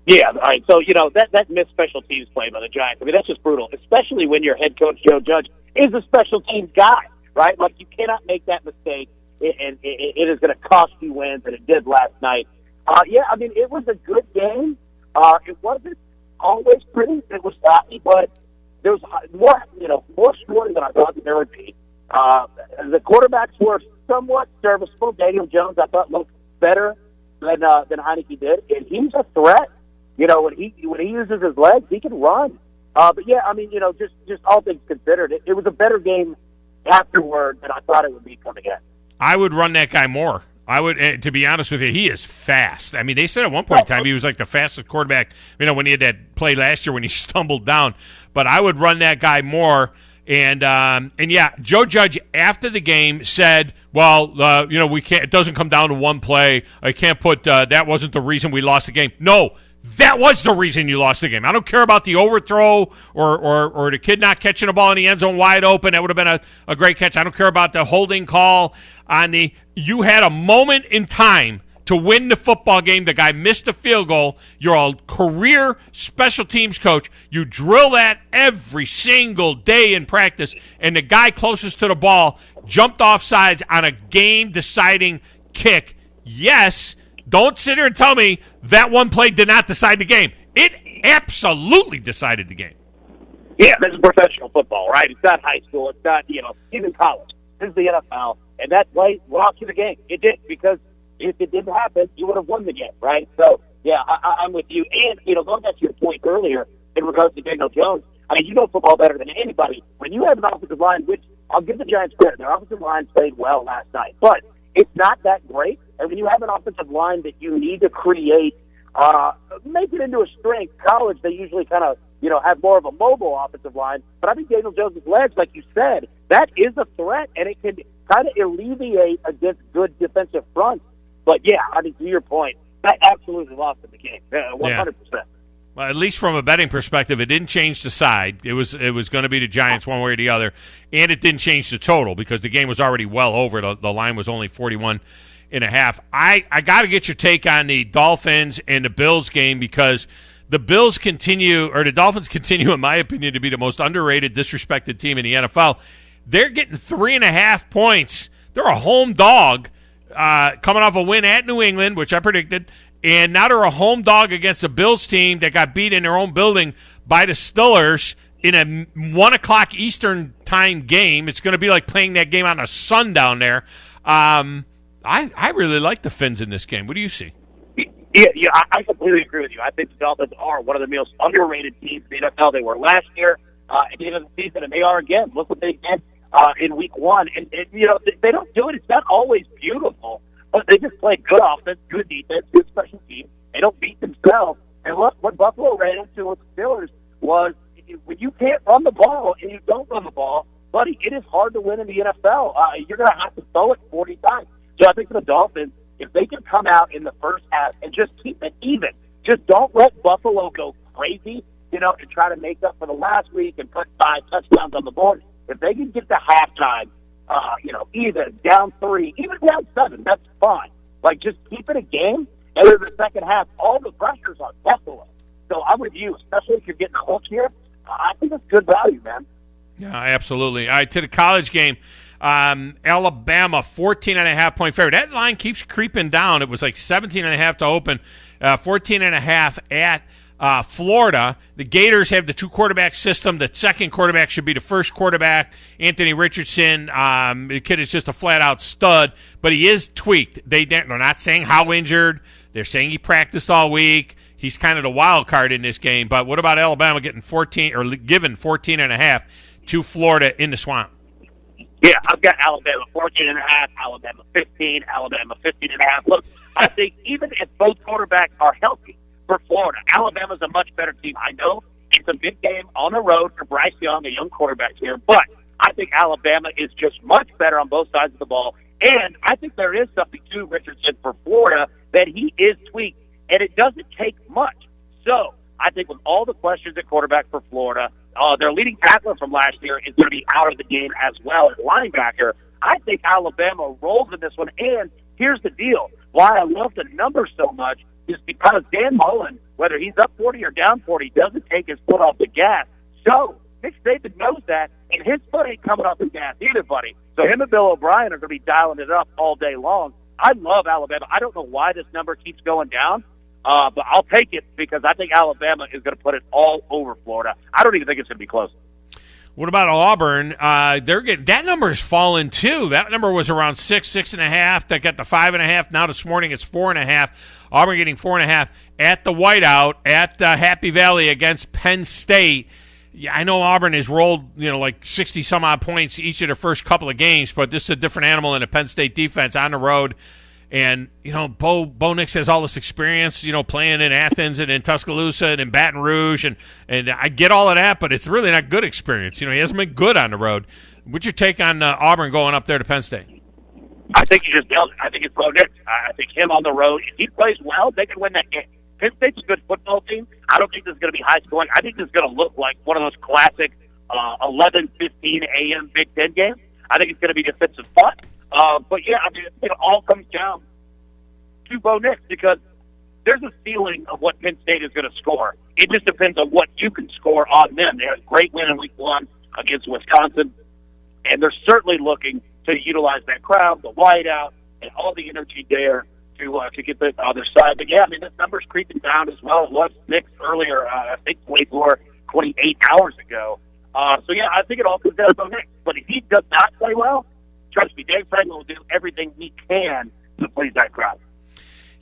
Yeah, all right. So that missed special teams play by the Giants. That's just brutal, especially when your head coach Joe Judge is a special teams guy, right? Like you cannot make that mistake, and it is going to cost you wins, and it did last night. It was a good game. It wasn't always pretty. It was stocky, but there was more scoring than I thought that there would be. The quarterbacks were somewhat serviceable. Daniel Jones, I thought, looked better than Heineke did, and he's a threat. When he uses his legs, he can run. Just all things considered, it was a better game afterward than I thought it would be coming in. I would run that guy more. I would, to be honest with you, he is fast. They said at one point in time he was like the fastest quarterback, when he had that play last year when he stumbled down. But I would run that guy more. And Joe Judge after the game said, well, we can't, it doesn't come down to one play. I can't put, that wasn't the reason we lost the game. No, that was the reason you lost the game. I don't care about the overthrow or the kid not catching the ball in the end zone wide open. That would have been a great catch. I don't care about the holding call you had a moment in time to win the football game. The guy missed a field goal. You're a career special teams coach. You drill that every single day in practice, and the guy closest to the ball jumped off sides on a game-deciding kick. Yes, don't sit here and tell me that one play did not decide the game. It absolutely decided the game. Yeah, this is professional football, right? It's not high school. It's not, even college. This is the NFL, and that play lost you the game. It did, because if it didn't happen, you would have won the game, right? So, yeah, I'm with you. And, going back to your point earlier in regards to Daniel Jones, you know football better than anybody. When you have an offensive line, which I'll give the Giants credit, their offensive line played well last night, but it's not that great. And when you have an offensive line that you need to create, make it into a strength. College, they usually kind of, have more of a mobile offensive line. But I think Daniel Jones' legs, like you said, that is a threat, and it can kind of alleviate against good defensive fronts. But yeah, I mean, to your point, that absolutely lost in the game, 100%. Well, at least from a betting perspective, it didn't change the side. It was going to be the Giants one way or the other, and it didn't change the total because the game was already well over. The line was only 41.5. I got to get your take on the Dolphins and the Bills game because the Dolphins continue, in my opinion, to be the most underrated, disrespected team in the NFL. They're getting 3.5 points. They're a home dog coming off a win at New England, which I predicted. And now they're a home dog against a Bills team that got beat in their own building by the Steelers in a 1 o'clock Eastern time game. It's going to be like playing that game on a sundown there. I really like the Fins in this game. What do you see? Yeah, I completely agree with you. I think the Dolphins are one of the most underrated teams in the NFL. They were last year at the end of the season, and they are again. Look what they did in Week 1. And they don't do it. It's not always beautiful. But they just play good offense, good defense, good special teams. They don't beat themselves. And look, what Buffalo ran into with the Steelers was when you can't run the ball and you don't run the ball, buddy, it is hard to win in the NFL. You're going to have to throw it 40 times. So I think for the Dolphins, if they can come out in the first half and just keep it even, just don't let Buffalo go crazy, and try to make up for the last week and put 5 touchdowns on the board. If they can get to halftime, either down 3, even down 7, that's fine. Like, just keep it a game, and in the second half, all the pressure's on Buffalo. So I'm with you, especially if you're getting a hook here. I think it's good value, man. Yeah, absolutely. All right, to the college game. Alabama, 14.5-point favorite. That line keeps creeping down. It was like 17.5 to open, 14.5 at Florida. The Gators have the 2-quarterback system. The second quarterback should be the first quarterback. Anthony Richardson, the kid is just a flat-out stud, but he is tweaked. They're not saying how injured. They're saying he practiced all week. He's kind of the wild card in this game. But what about Alabama getting 14 or given 14.5 to Florida in the Swamp? Yeah, I've got Alabama 14.5, Alabama 15, Alabama 15.5. Look, I think even if both quarterbacks are healthy for Florida, Alabama's a much better team. I know it's a big game on the road for Bryce Young, a young quarterback here, but I think Alabama is just much better on both sides of the ball. And I think there is something to Richardson for Florida that he is tweaked, and it doesn't take much. So I think with all the questions at quarterback for Florida, their leading tackler from last year is going to be out of the game as well as linebacker. I think Alabama rolls in this one. And here's the deal. Why I love the number so much is because Dan Mullen, whether he's up 40 or down 40, doesn't take his foot off the gas. So Nick Saban knows that, and his foot ain't coming off the gas either, buddy. So him and Bill O'Brien are going to be dialing it up all day long. I love Alabama. I don't know why this number keeps going down. But I'll take it because I think Alabama is going to put it all over Florida. I don't even think it's going to be close. What about Auburn? That number's fallen too. That number was around 6.5. That got the 5.5. Now this morning it's 4.5. Auburn getting 4.5 at the whiteout at Happy Valley against Penn State. Yeah, I know Auburn has rolled like 60 some odd points each of their first couple of games, but this is a different animal in the Penn State defense on the road. And, Bo Nix has all this experience, playing in Athens and in Tuscaloosa and in Baton Rouge. And I get all of that, but it's really not good experience. He hasn't been good on the road. What's your take on Auburn going up there to Penn State? I think you just nailed it. I think it's Bo Nix. I think him on the road, if he plays well, they can win that game. Penn State's a good football team. I don't think this is going to be high scoring. I think this is going to look like one of those classic 11:15 a.m. Big Ten games. I think it's going to be defensive fun. But, yeah, I mean, it all comes down to Bo Nix because there's a ceiling of what Penn State is going to score. It just depends on what you can score on them. They had a great win in Week 1 against Wisconsin, and they're certainly looking to utilize that crowd, the whiteout, and all the energy there to get the other side. But, yeah, I mean, this number's creeping down as well. It was 6 earlier, I think 28 hours ago. So, yeah, I think it all comes down to Bo Nix. But if he does not play well, trust me, Dave Franklin will do everything he can to please that crowd.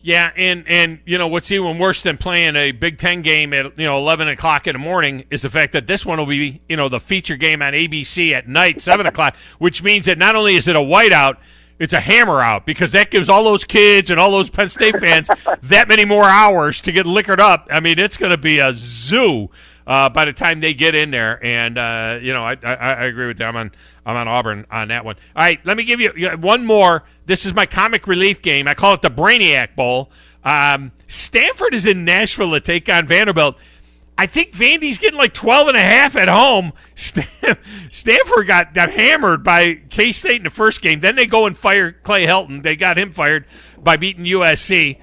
Yeah, and what's even worse than playing a Big Ten game at 11 o'clock in the morning is the fact that this one will be the feature game on ABC at night, 7 o'clock, which means that not only is it a whiteout, it's a hammer out because that gives all those kids and all those Penn State fans that many more hours to get liquored up. I mean, it's going to be a zoo by the time they get in there. And I agree with them. I'm on Auburn on that one. All right, let me give you one more. This is my comic relief game. I call it the Brainiac Bowl. Stanford is in Nashville to take on Vanderbilt. I think Vandy's getting like 12.5 at home. Stanford got hammered by K-State in the first game. Then they go and fire Clay Helton. They got him fired by beating USC.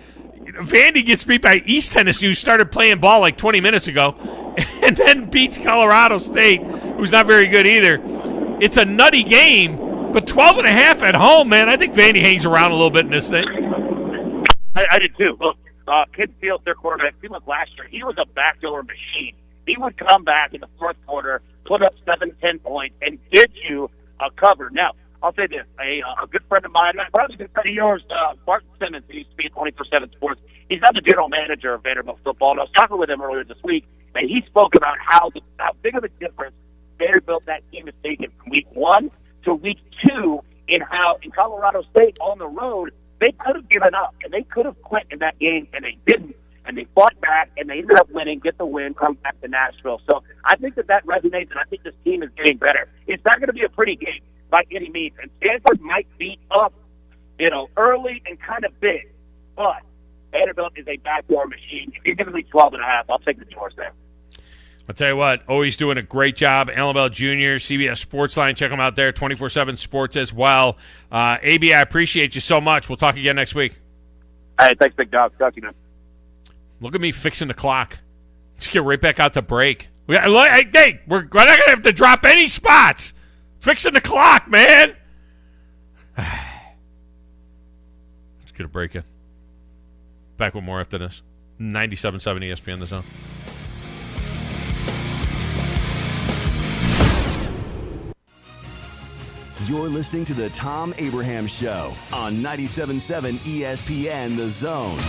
Vandy gets beat by East Tennessee, who started playing ball like 20 minutes ago, and then beats Colorado State, who's not very good either. It's a nutty game, but 12.5 at home, man. I think Vandy hangs around a little bit in this thing. I did too. Look, Kid Fields, their quarterback, last year, he was a backdoor machine. He would come back in the fourth quarter, put up 7-10 points, and get you a cover. Now, I'll say this. A good friend of mine, probably a good friend of yours, Martin Simmons, who used to be at 24/7 Sports, he's not the general manager of Vanderbilt football, and I was talking with him earlier this week, and he spoke about how big of a difference Vanderbilt, that team, has taken from week 1 to week 2 in how, in Colorado State on the road, they could have given up, and they could have quit in that game, and they didn't. And they fought back, and they ended up winning, get the win, come back to Nashville. So I think that resonates, and I think this team is getting better. It's not going to be a pretty game by any means, and Stanford might beat up, early and kind of big. But Vanderbilt is a backdoor machine. If you're giving me 12.5, I'll take the Doors there. I'll tell you what, always doing a great job. Allan Bell Jr., CBS Sportsline. Check them out there, 24/7 Sports as well. AB, I appreciate you so much. We'll talk again next week. All right, thanks, Big Dog. Talk to you, man. Look at me fixing the clock. Just get right back out to break. We're not going to have to drop any spots. Fixing the clock, man. Let's get a break in. Back with more after this. 97.7 ESPN The Zone. You're listening to the Thom Abraham Show on 97.7 ESPN The Zone.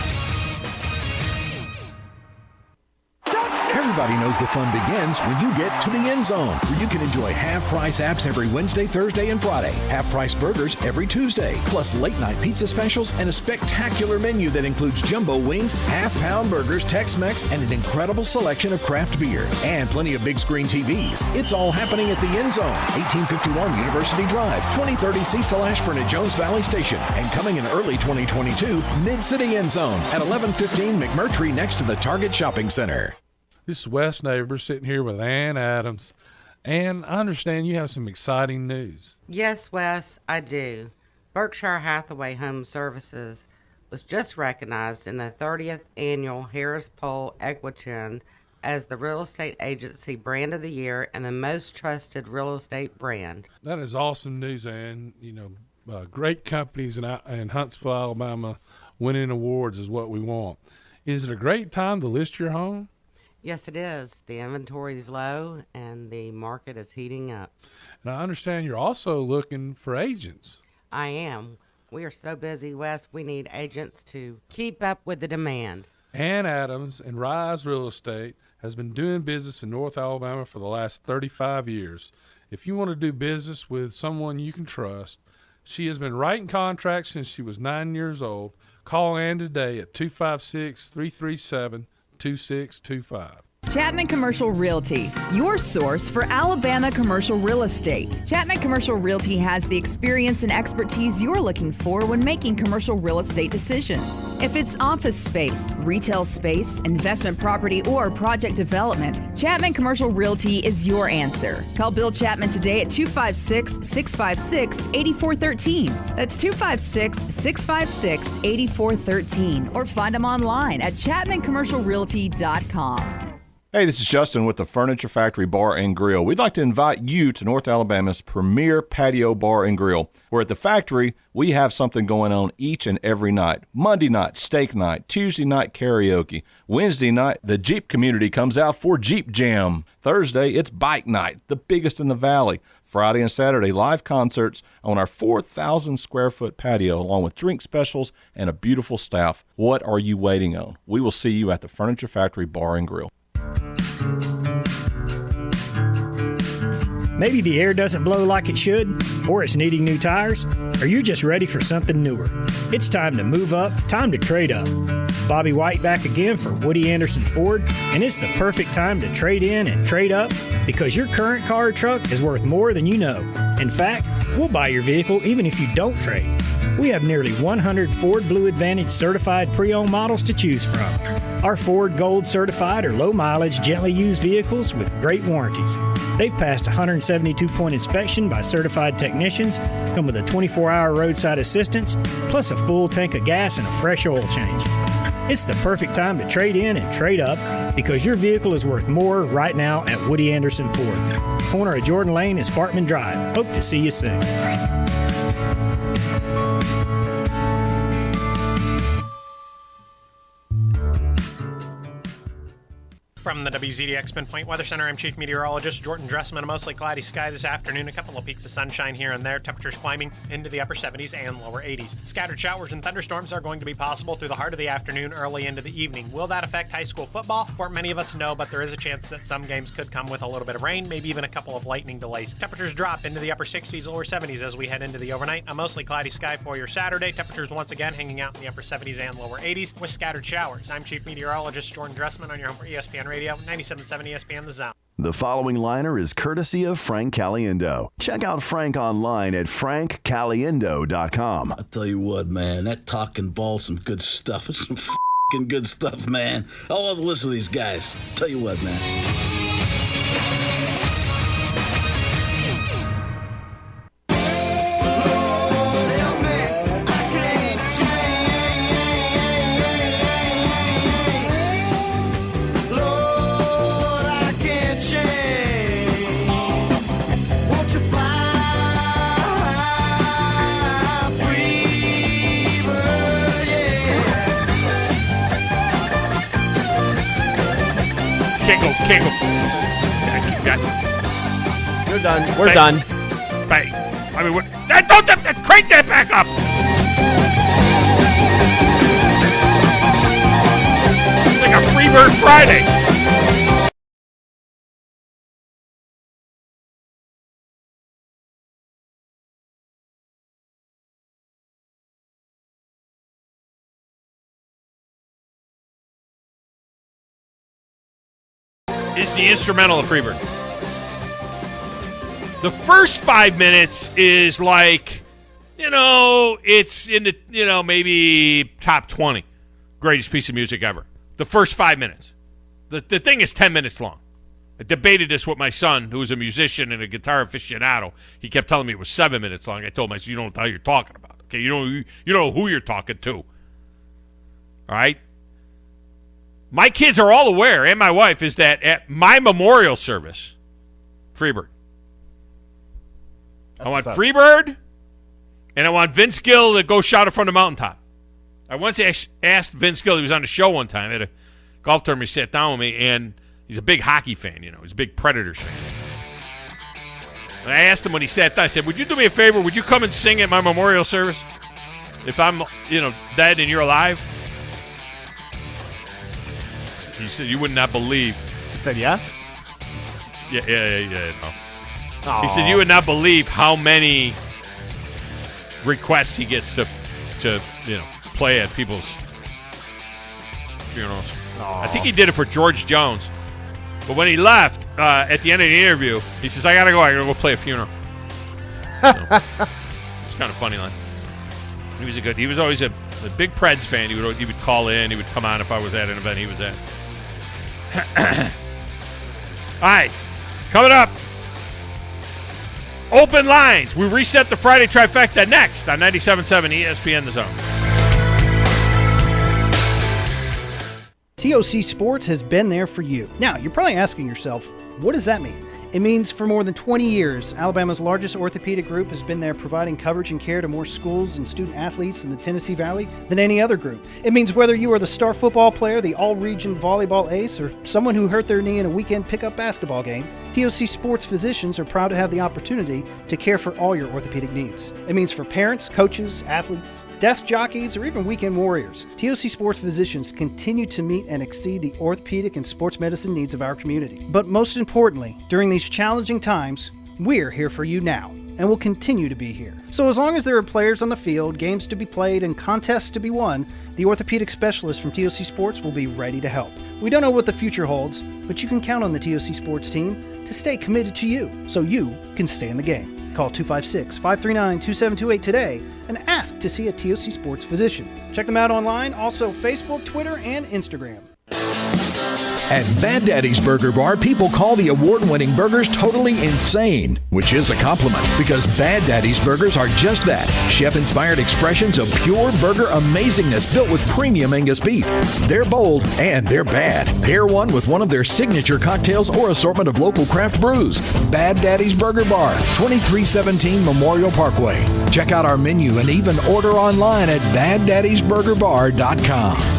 Everybody knows the fun begins when you get to the end zone, where you can enjoy half-price apps every Wednesday, Thursday, and Friday, half-price burgers every Tuesday, plus late-night pizza specials and a spectacular menu that includes jumbo wings, half-pound burgers, Tex-Mex, and an incredible selection of craft beer, and plenty of big-screen TVs. It's all happening at the end zone, 1851 University Drive, 2030 Cecil Ashburn at Jones Valley Station, and coming in early 2022, Mid-City End Zone at 1115 McMurtry next to the Target Shopping Center. This is Wes Neighbors sitting here with Ann Adams. Ann, I understand you have some exciting news. Yes, Wes, I do. Berkshire Hathaway Home Services was just recognized in the 30th Annual Harris Poll Equitrin as the Real Estate Agency Brand of the Year and the most trusted real estate brand. That is awesome news, Ann. Great companies in Huntsville, Alabama, winning awards is what we want. Is it a great time to list your home? Yes, it is. The inventory is low, and the market is heating up. And I understand you're also looking for agents. I am. We are so busy, Wes, we need agents to keep up with the demand. Ann Adams and Rise Real Estate has been doing business in North Alabama for the last 35 years. If you want to do business with someone you can trust, she has been writing contracts since she was 9 years old. Call Ann today at 256-337-2625. Chapman Commercial Realty, your source for Alabama commercial real estate. Chapman Commercial Realty has the experience and expertise you're looking for when making commercial real estate decisions. If it's office space, retail space, investment property, or project development, Chapman Commercial Realty is your answer. Call Bill Chapman today at 256-656-8413. That's 256-656-8413. Or find them online at chapmancommercialrealty.com. Hey, this is Justin with the Furniture Factory Bar and Grill. We'd like to invite you to North Alabama's premier patio bar and grill, where at the factory, we have something going on each and every night. Monday night, steak night. Tuesday night, karaoke. Wednesday night, the Jeep community comes out for Jeep Jam. Thursday, it's bike night, the biggest in the valley. Friday and Saturday, live concerts on our 4,000-square-foot patio, along with drink specials and a beautiful staff. What are you waiting on? We will see you at the Furniture Factory Bar and Grill. Maybe the air doesn't blow like it should, or it's needing new tires, or you're just ready for something newer. It's time to move up, time to trade up. Bobby White back again for Woody Anderson Ford, and it's the perfect time to trade in and trade up because your current car or truck is worth more than you know. In fact, we'll buy your vehicle even if you don't trade. We have nearly 100 Ford Blue Advantage certified pre-owned models to choose from. Our Ford Gold certified or low mileage, gently used vehicles with great warranties. They've passed a 172-point inspection by certified technicians, come with a 24-hour roadside assistance, plus a full tank of gas and a fresh oil change. It's the perfect time to trade in and trade up because your vehicle is worth more right now at Woody Anderson Ford. Corner of Jordan Lane and Sparkman Drive. Hope to see you soon. From the WZDX Pinpoint Weather Center, I'm Chief Meteorologist Jordan Dressman. A mostly cloudy sky this afternoon. A couple of peaks of sunshine here and there. Temperatures climbing into the upper 70s and lower 80s. Scattered showers and thunderstorms are going to be possible through the heart of the afternoon, early into the evening. Will that affect high school football? For many of us, no, but there is a chance that some games could come with a little bit of rain, maybe even a couple of lightning delays. Temperatures drop into the upper 60s, lower 70s as we head into the overnight. A mostly cloudy sky for your Saturday. Temperatures once again hanging out in the upper 70s and lower 80s with scattered showers. I'm Chief Meteorologist Jordan Dressman on your home for ESPN Radio, 97.7 ESPN The Zone. The following liner is courtesy of Frank Caliendo. Check out Frank online at frankcaliendo.com. I tell you what, man, that talking ball's some good stuff. It's some f***ing good stuff, man. I love to listen to these guys. Tell you what, man. Can't go. We're done. We're done. Bang. I mean, don't crank that back up. It's like a Freebird Friday. Is the instrumental of Freebird. The first 5 minutes is like, it's in the, maybe top 20 greatest piece of music ever. The first 5 minutes. The thing is 10 minutes long. I debated this with my son, who is a musician and a guitar aficionado. He kept telling me it was 7 minutes long. I told him, I said, you don't know what you're talking about. Okay, you know who you're talking to. All right? My kids are all aware, and my wife, is that at my memorial service, Freebird. I want Freebird, and I want Vince Gill to go shout it from the mountaintop. I once asked Vince Gill, he was on the show one time at a golf tournament, he sat down with me, and he's a big hockey fan, he's a big Predators fan. And I asked him when he sat down, I said, would you do me a favor, would you come and sing at my memorial service? If I'm, dead and you're alive? He said, you would not believe. He said, yeah? Yeah, no. He said, you would not believe how many requests he gets to play at people's funerals. Aww. I think he did it for George Jones. But when he left, at the end of the interview, he says, I gotta go play a funeral. So, it's kind of funny line. He was always a big Preds fan. He would call in, he would come on if I was at an event he was at. All right, coming up, open lines. We reset the Friday trifecta next on 97.7 ESPN The Zone. TOC Sports has been there for you. Now, you're probably asking yourself, what does that mean? It means for more than 20 years, Alabama's largest orthopedic group has been there providing coverage and care to more schools and student athletes in the Tennessee Valley than any other group. It means whether you are the star football player, the all-region volleyball ace, or someone who hurt their knee in a weekend pickup basketball game, TOC Sports physicians are proud to have the opportunity to care for all your orthopedic needs. It means for parents, coaches, athletes, desk jockeys, or even weekend warriors, TOC Sports physicians continue to meet and exceed the orthopedic and sports medicine needs of our community. But most importantly, during these challenging times, we're here for you now. and will continue to be here. So as long as there are players on the field, games to be played, and contests to be won, the orthopedic specialist from TOC Sports will be ready to help. We don't know what the future holds, but you can count on the TOC Sports team to stay committed to you so you can stay in the game. Call 256-539-2728 today and ask to see a TOC Sports physician. Check them out online, also Facebook, Twitter, and Instagram. At Bad Daddy's Burger Bar, people call the award-winning burgers totally insane, which is a compliment because Bad Daddy's Burgers are just that. Chef-inspired expressions of pure burger amazingness built with premium Angus beef. They're bold and they're bad. Pair one with one of their signature cocktails or assortment of local craft brews. Bad Daddy's Burger Bar, 2317 Memorial Parkway. Check out our menu and even order online at BadDaddy'sBurgerBar.com.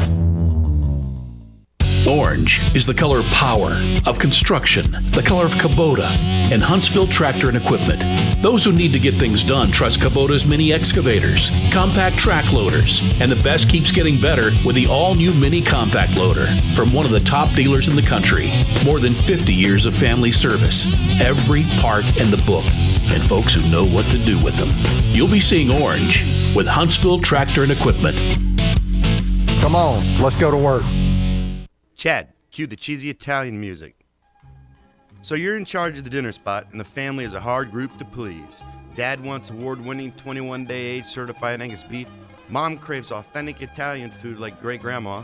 Orange is the color power of construction, the color of Kubota and Huntsville Tractor and Equipment. Those who need to get things done trust Kubota's mini excavators, compact track loaders, and the best keeps getting better with the all-new mini compact loader from one of the top dealers in the country. More than 50 years of family service, every part in the book, and folks who know what to do with them. You'll be seeing orange with Huntsville Tractor and Equipment. Come on, let's go to work. Chad, cue the cheesy Italian music. So you're in charge of the dinner spot, and the family is a hard group to please. Dad wants award-winning 21-day age certified Angus beef. Mom craves authentic Italian food like great-grandma.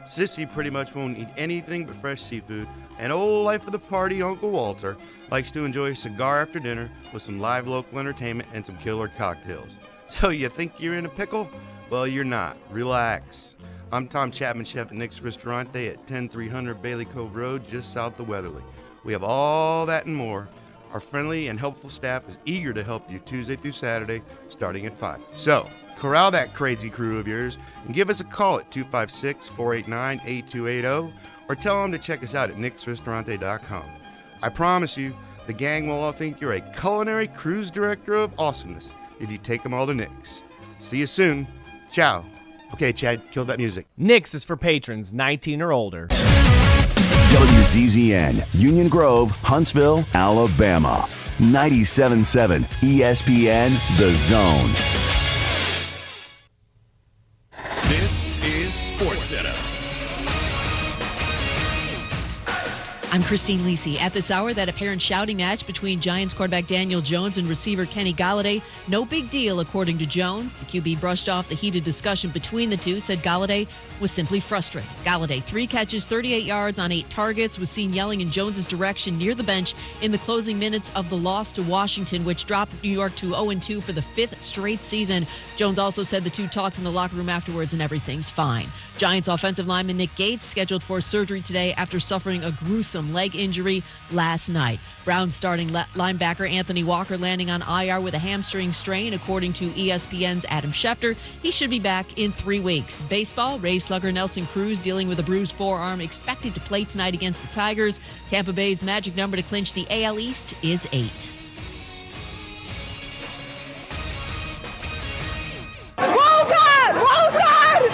Sissy pretty much won't eat anything but fresh seafood. And old life of the party, Uncle Walter, likes to enjoy a cigar after dinner with some live local entertainment and some killer cocktails. So you think you're in a pickle? Well, you're not. Relax. I'm Tom Chapman, chef at Nick's Ristorante at 10300 Bailey Cove Road, just south of Weatherly. We have all that and more. Our friendly and helpful staff is eager to help you Tuesday through Saturday, starting at 5. So, corral that crazy crew of yours and give us a call at 256-489-8280 or tell them to check us out at nicksristorante.com. I promise you, the gang will all think you're a culinary cruise director of awesomeness if you take them all to Nick's. See you soon. Ciao. Okay, Chad, kill that music. Nick's is for patrons 19 or older. WZZN, Union Grove, Huntsville, Alabama. 97.7 ESPN, The Zone. This is SportsCenter. I'm Christine Lisi. At this hour, that apparent shouting match between Giants quarterback Daniel Jones and receiver Kenny Golladay. No big deal, according to Jones. The QB brushed off the heated discussion between the two, said Golladay was simply frustrated. Golladay, 3 catches, 38 yards on 8 targets, was seen yelling in Jones's direction near the bench in the closing minutes of the loss to Washington, which dropped New York to 0-2 for the 5th straight season. Jones also said the two talked in the locker room afterwards and everything's fine. Giants offensive lineman Nick Gates scheduled for surgery today after suffering a gruesome leg injury last night. Browns starting linebacker Anthony Walker landing on IR with a hamstring strain, according to ESPN's Adam Schefter. He should be back in 3 weeks. Baseball, Rays slugger Nelson Cruz dealing with a bruised forearm, expected to play tonight against the Tigers. Tampa Bay's magic number to clinch the AL East is 8.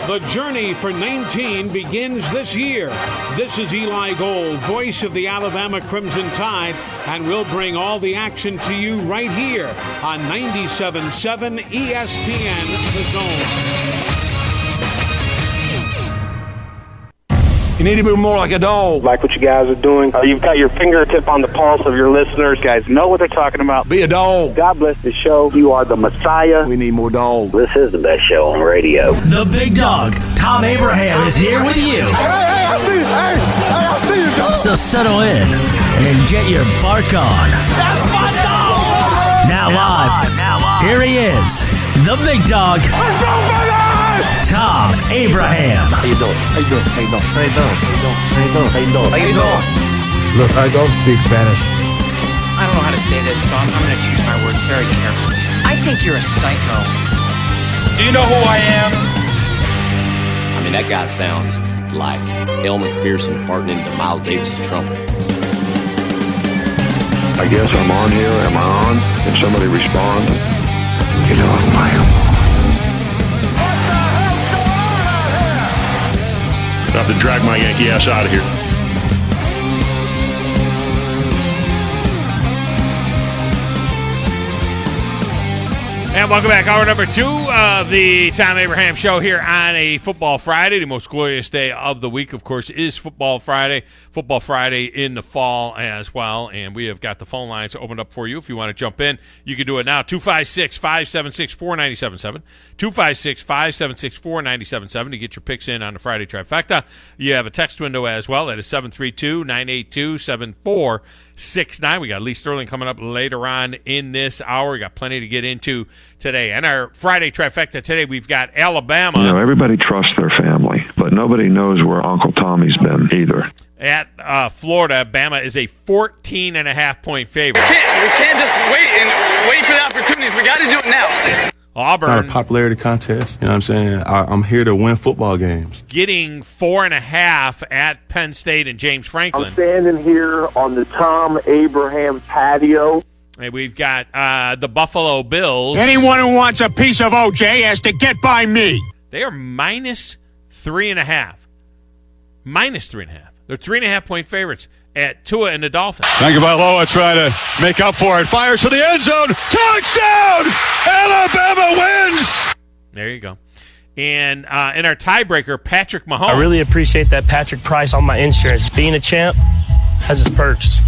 The journey for 19 begins this year. This is Eli Gold, voice of the Alabama Crimson Tide, and we'll bring all the action to you right here on 97.7 ESPN, The Zone. You need to be more like a dog. Like what you guys are doing. You've got your fingertip on the pulse of your listeners. Guys know what they're talking about. Be a dog. God bless the show. You are the Messiah. We need more dogs. This is the best show on radio. The big dog, Thom Abraham, is here with you. Hey, I see you. I see you, dog. So settle in and get your bark on. That's my dog. Now live. Here he is, the big dog. Let's go, baby! Thom Abraham. How you doing? How you doing? How you doing? How you doing? How you doing? How you doing? How you doing? Look, I don't speak Spanish. I don't know how to say this, so I'm going to choose my words very carefully. I think you're a psycho. Do you know who I am? I mean, that guy sounds like Elle McPherson farting into Miles Davis' trumpet. I guess I'm on here. Am I on? Can somebody respond? Get off my lawn. I have to drag my Yankee ass out of here. right, welcome back. Hour number 2 of the Thom Abraham Show here on a Football Friday. The most glorious day of the week, of course, is Football Friday. Football Friday in the fall as well. And we have got the phone lines opened up for you. If you want to jump in, you can do it now. 256-576-4977. 256-576-4977 to get your picks in on the Friday Trifecta. You have a text window as well. That is 732-982-7469. We got Lee Sterling coming up later on in this hour. We got plenty to get into today. And our Friday Trifecta today, we've got Alabama. You know, everybody trusts their family, but nobody knows where Uncle Tommy's been either. At Florida, Bama is a 14.5-point favorite. We can't just wait for the opportunities. We got to do it now. Auburn. Not a popularity contest. You know what I'm saying? I'm here to win football games. Getting 4.5 at Penn State and James Franklin. I'm standing here on the Thom Abraham patio. And we've got the Buffalo Bills. Anyone who wants a piece of OJ has to get by me. They are minus 3.5. Minus 3.5. They're 3.5-point favorites at Tua and the Dolphins. Tagovailoa trying to make up for it. Fires to the end zone. Touchdown! Alabama wins! There you go. And in our tiebreaker, Patrick Mahomes. I really appreciate that Patrick price on my insurance. Being a champ has its perks.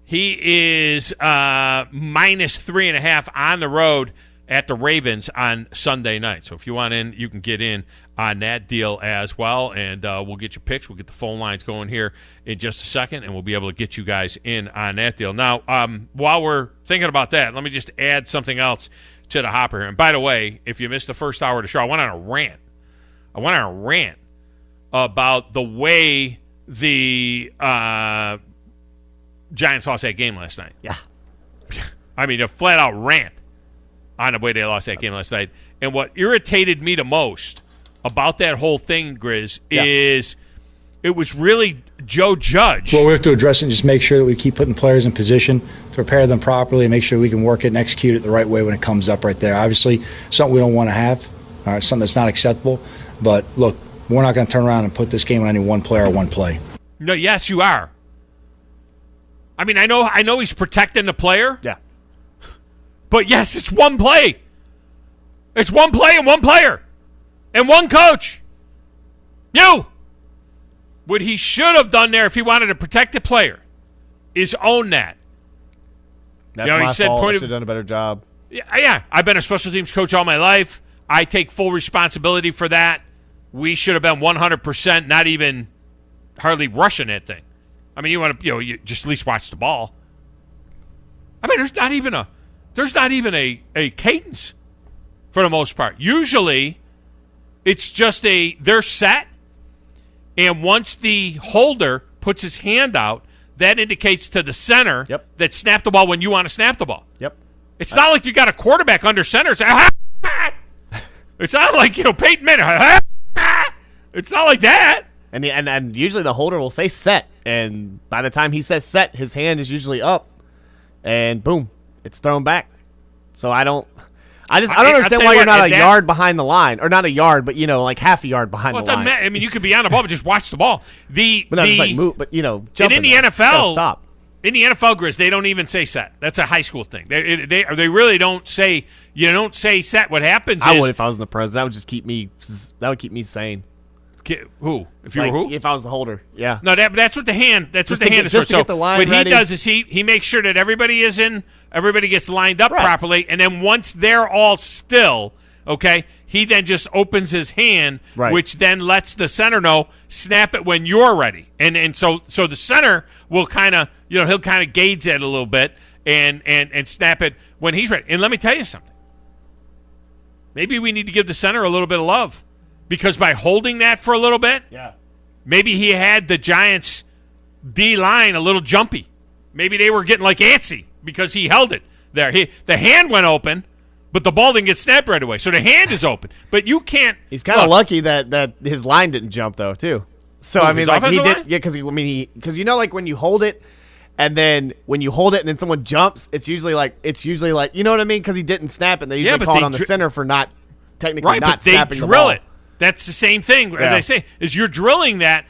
He is minus 3.5 on the road at the Ravens on Sunday night. So if you want in, you can get in on that deal as well, and we'll get your picks. We'll get the phone lines going here in just a second, and we'll be able to get you guys in on that deal. Now, while we're thinking about that, let me just add something else to the hopper here. And by the way, if you missed the first hour of the show, I went on a rant. About the way the Giants lost that game last night. Yeah. I mean, a flat-out rant on the way they lost that game last night. And what irritated me the most about that whole thing, Grizz, is it was really Joe Judge. Well, we have to address it and just make sure that we keep putting players in position to prepare them properly and make sure we can work it and execute it the right way when it comes up right there. Obviously, something we don't want to have, something that's not acceptable. But, look, we're not going to turn around and put this game on any one player or one play. No, yes, you are. I mean, I know he's protecting the player. Yeah. But, yes, it's one play. It's one play and one player. And one coach. You. What he should have done there if he wanted to protect the player is own that. That's my fault. I should have done a better job. Yeah. I've been a special teams coach all my life. I take full responsibility for that. We should have been 100%, not even hardly rushing that thing. I mean, you just at least watch the ball. I mean, there's not even a cadence for the most part. Usually, it's just they're set, and once the holder puts his hand out, that indicates to the center that snap the ball when you want to snap the ball. Yep. It's not like you got a quarterback under center. It's not like, Peyton Manning. It's not like that. And usually the holder will say set, and by the time he says set, his hand is usually up, and boom, it's thrown back. So I don't understand why you're not a yard behind the line, or not a yard, but like half a yard behind the line. I mean, you could be on the ball, but just watch the ball. But just like move, but jump in the NFL, stop. In the NFL, Grizz, they don't even say set. That's a high school thing. They really don't say. You don't say set. What happens? I would if I was in the pres. That would just keep me. That would keep me sane. Who? If you were who? If I was the holder, yeah. No, that's what the hand. That's what the hand is for. So what he does is he makes sure that everybody is in. Everybody gets lined up properly, and then once they're all still, okay, he then just opens his hand, which then lets the center know, snap it when you're ready, and so the center will kind of he'll kind of gauge that a little bit and snap it when he's ready. And let me tell you something. Maybe we need to give the center a little bit of love. Because by holding that for a little bit, maybe he had the Giants' D-line a little jumpy. Maybe they were getting like antsy because he held it there. The hand went open, but the ball didn't get snapped right away. So the hand is open. But you can't. He's kind of lucky that his line didn't jump, though, too. So, I mean, like he did. Yeah, because like when you hold it, and then when you hold it and then someone jumps, it's usually like, you know what I mean? Because he didn't snap it. They usually call it on the center for not technically not snapping the ball. Drill it. That's the same thing. As I say, is you're drilling that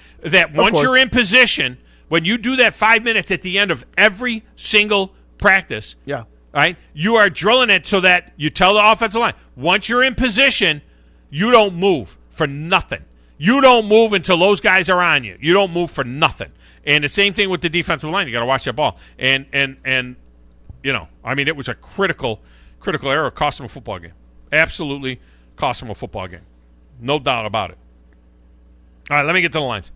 once you're in position, when you do that 5 minutes at the end of every single practice, right? You are drilling it so that you tell the offensive line, once you're in position, you don't move for nothing. You don't move until those guys are on you. You don't move for nothing. And the same thing with the defensive line. You got to watch that ball. And you know, I mean, it was a critical error. Cost them a football game. Absolutely cost them a football game. No doubt about it. All right, let me get to the lines.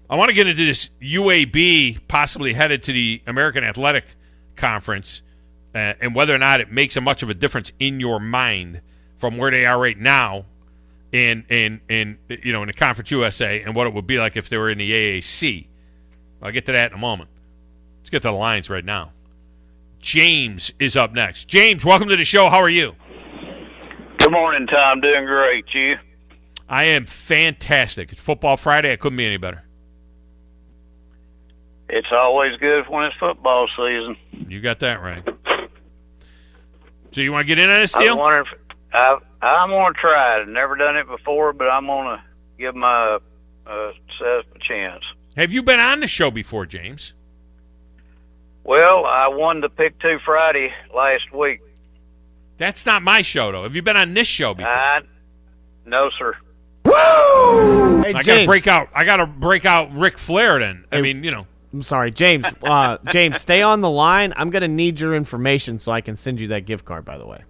I want to get into this UAB possibly headed to the American Athletic Conference and whether or not it makes much of a difference in your mind from where they are right now in you know, in the Conference USA and what it would be like if they were in the AAC. I'll get to that in a moment. Let's get to the lines right now. James is up next. James, welcome to the show. How are you? Good morning, Tom. Doing great. You? I am fantastic. It's Football Friday. I couldn't be any better. It's always good when it's football season. You got that right. So you want to get in on this deal? I'm going to try it. I've never done it before, but I'm going to give my self a chance. Have you been on the show before, James? Well, I won the Pick 2 Friday last week. That's not my show, though. Have you been on this show before? No, sir. Woo! Hey, I gotta break out Ric Flair then. I mean, you know. I'm sorry, James. James, stay on the line. I'm gonna need your information so I can send you that gift card, by the way.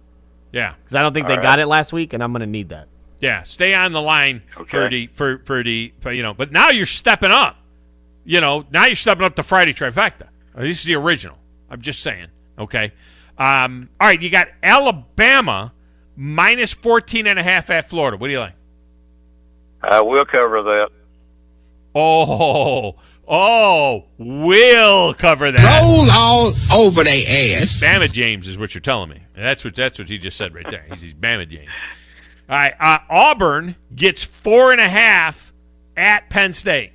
Yeah. Because I don't think they got it last week, and I'm gonna need that. Yeah, stay on the line for you know. But now you're stepping up. You know, now you're stepping up the Friday trifecta. This is the original. I'm just saying. Okay. All right, you got Alabama minus 14.5 at Florida. What do you like? We'll cover that. Oh, we'll cover that. Roll all over their ass. Bama James is what you're telling me. That's what he just said right there. He's Bama James. All right, Auburn gets 4.5 at Penn State.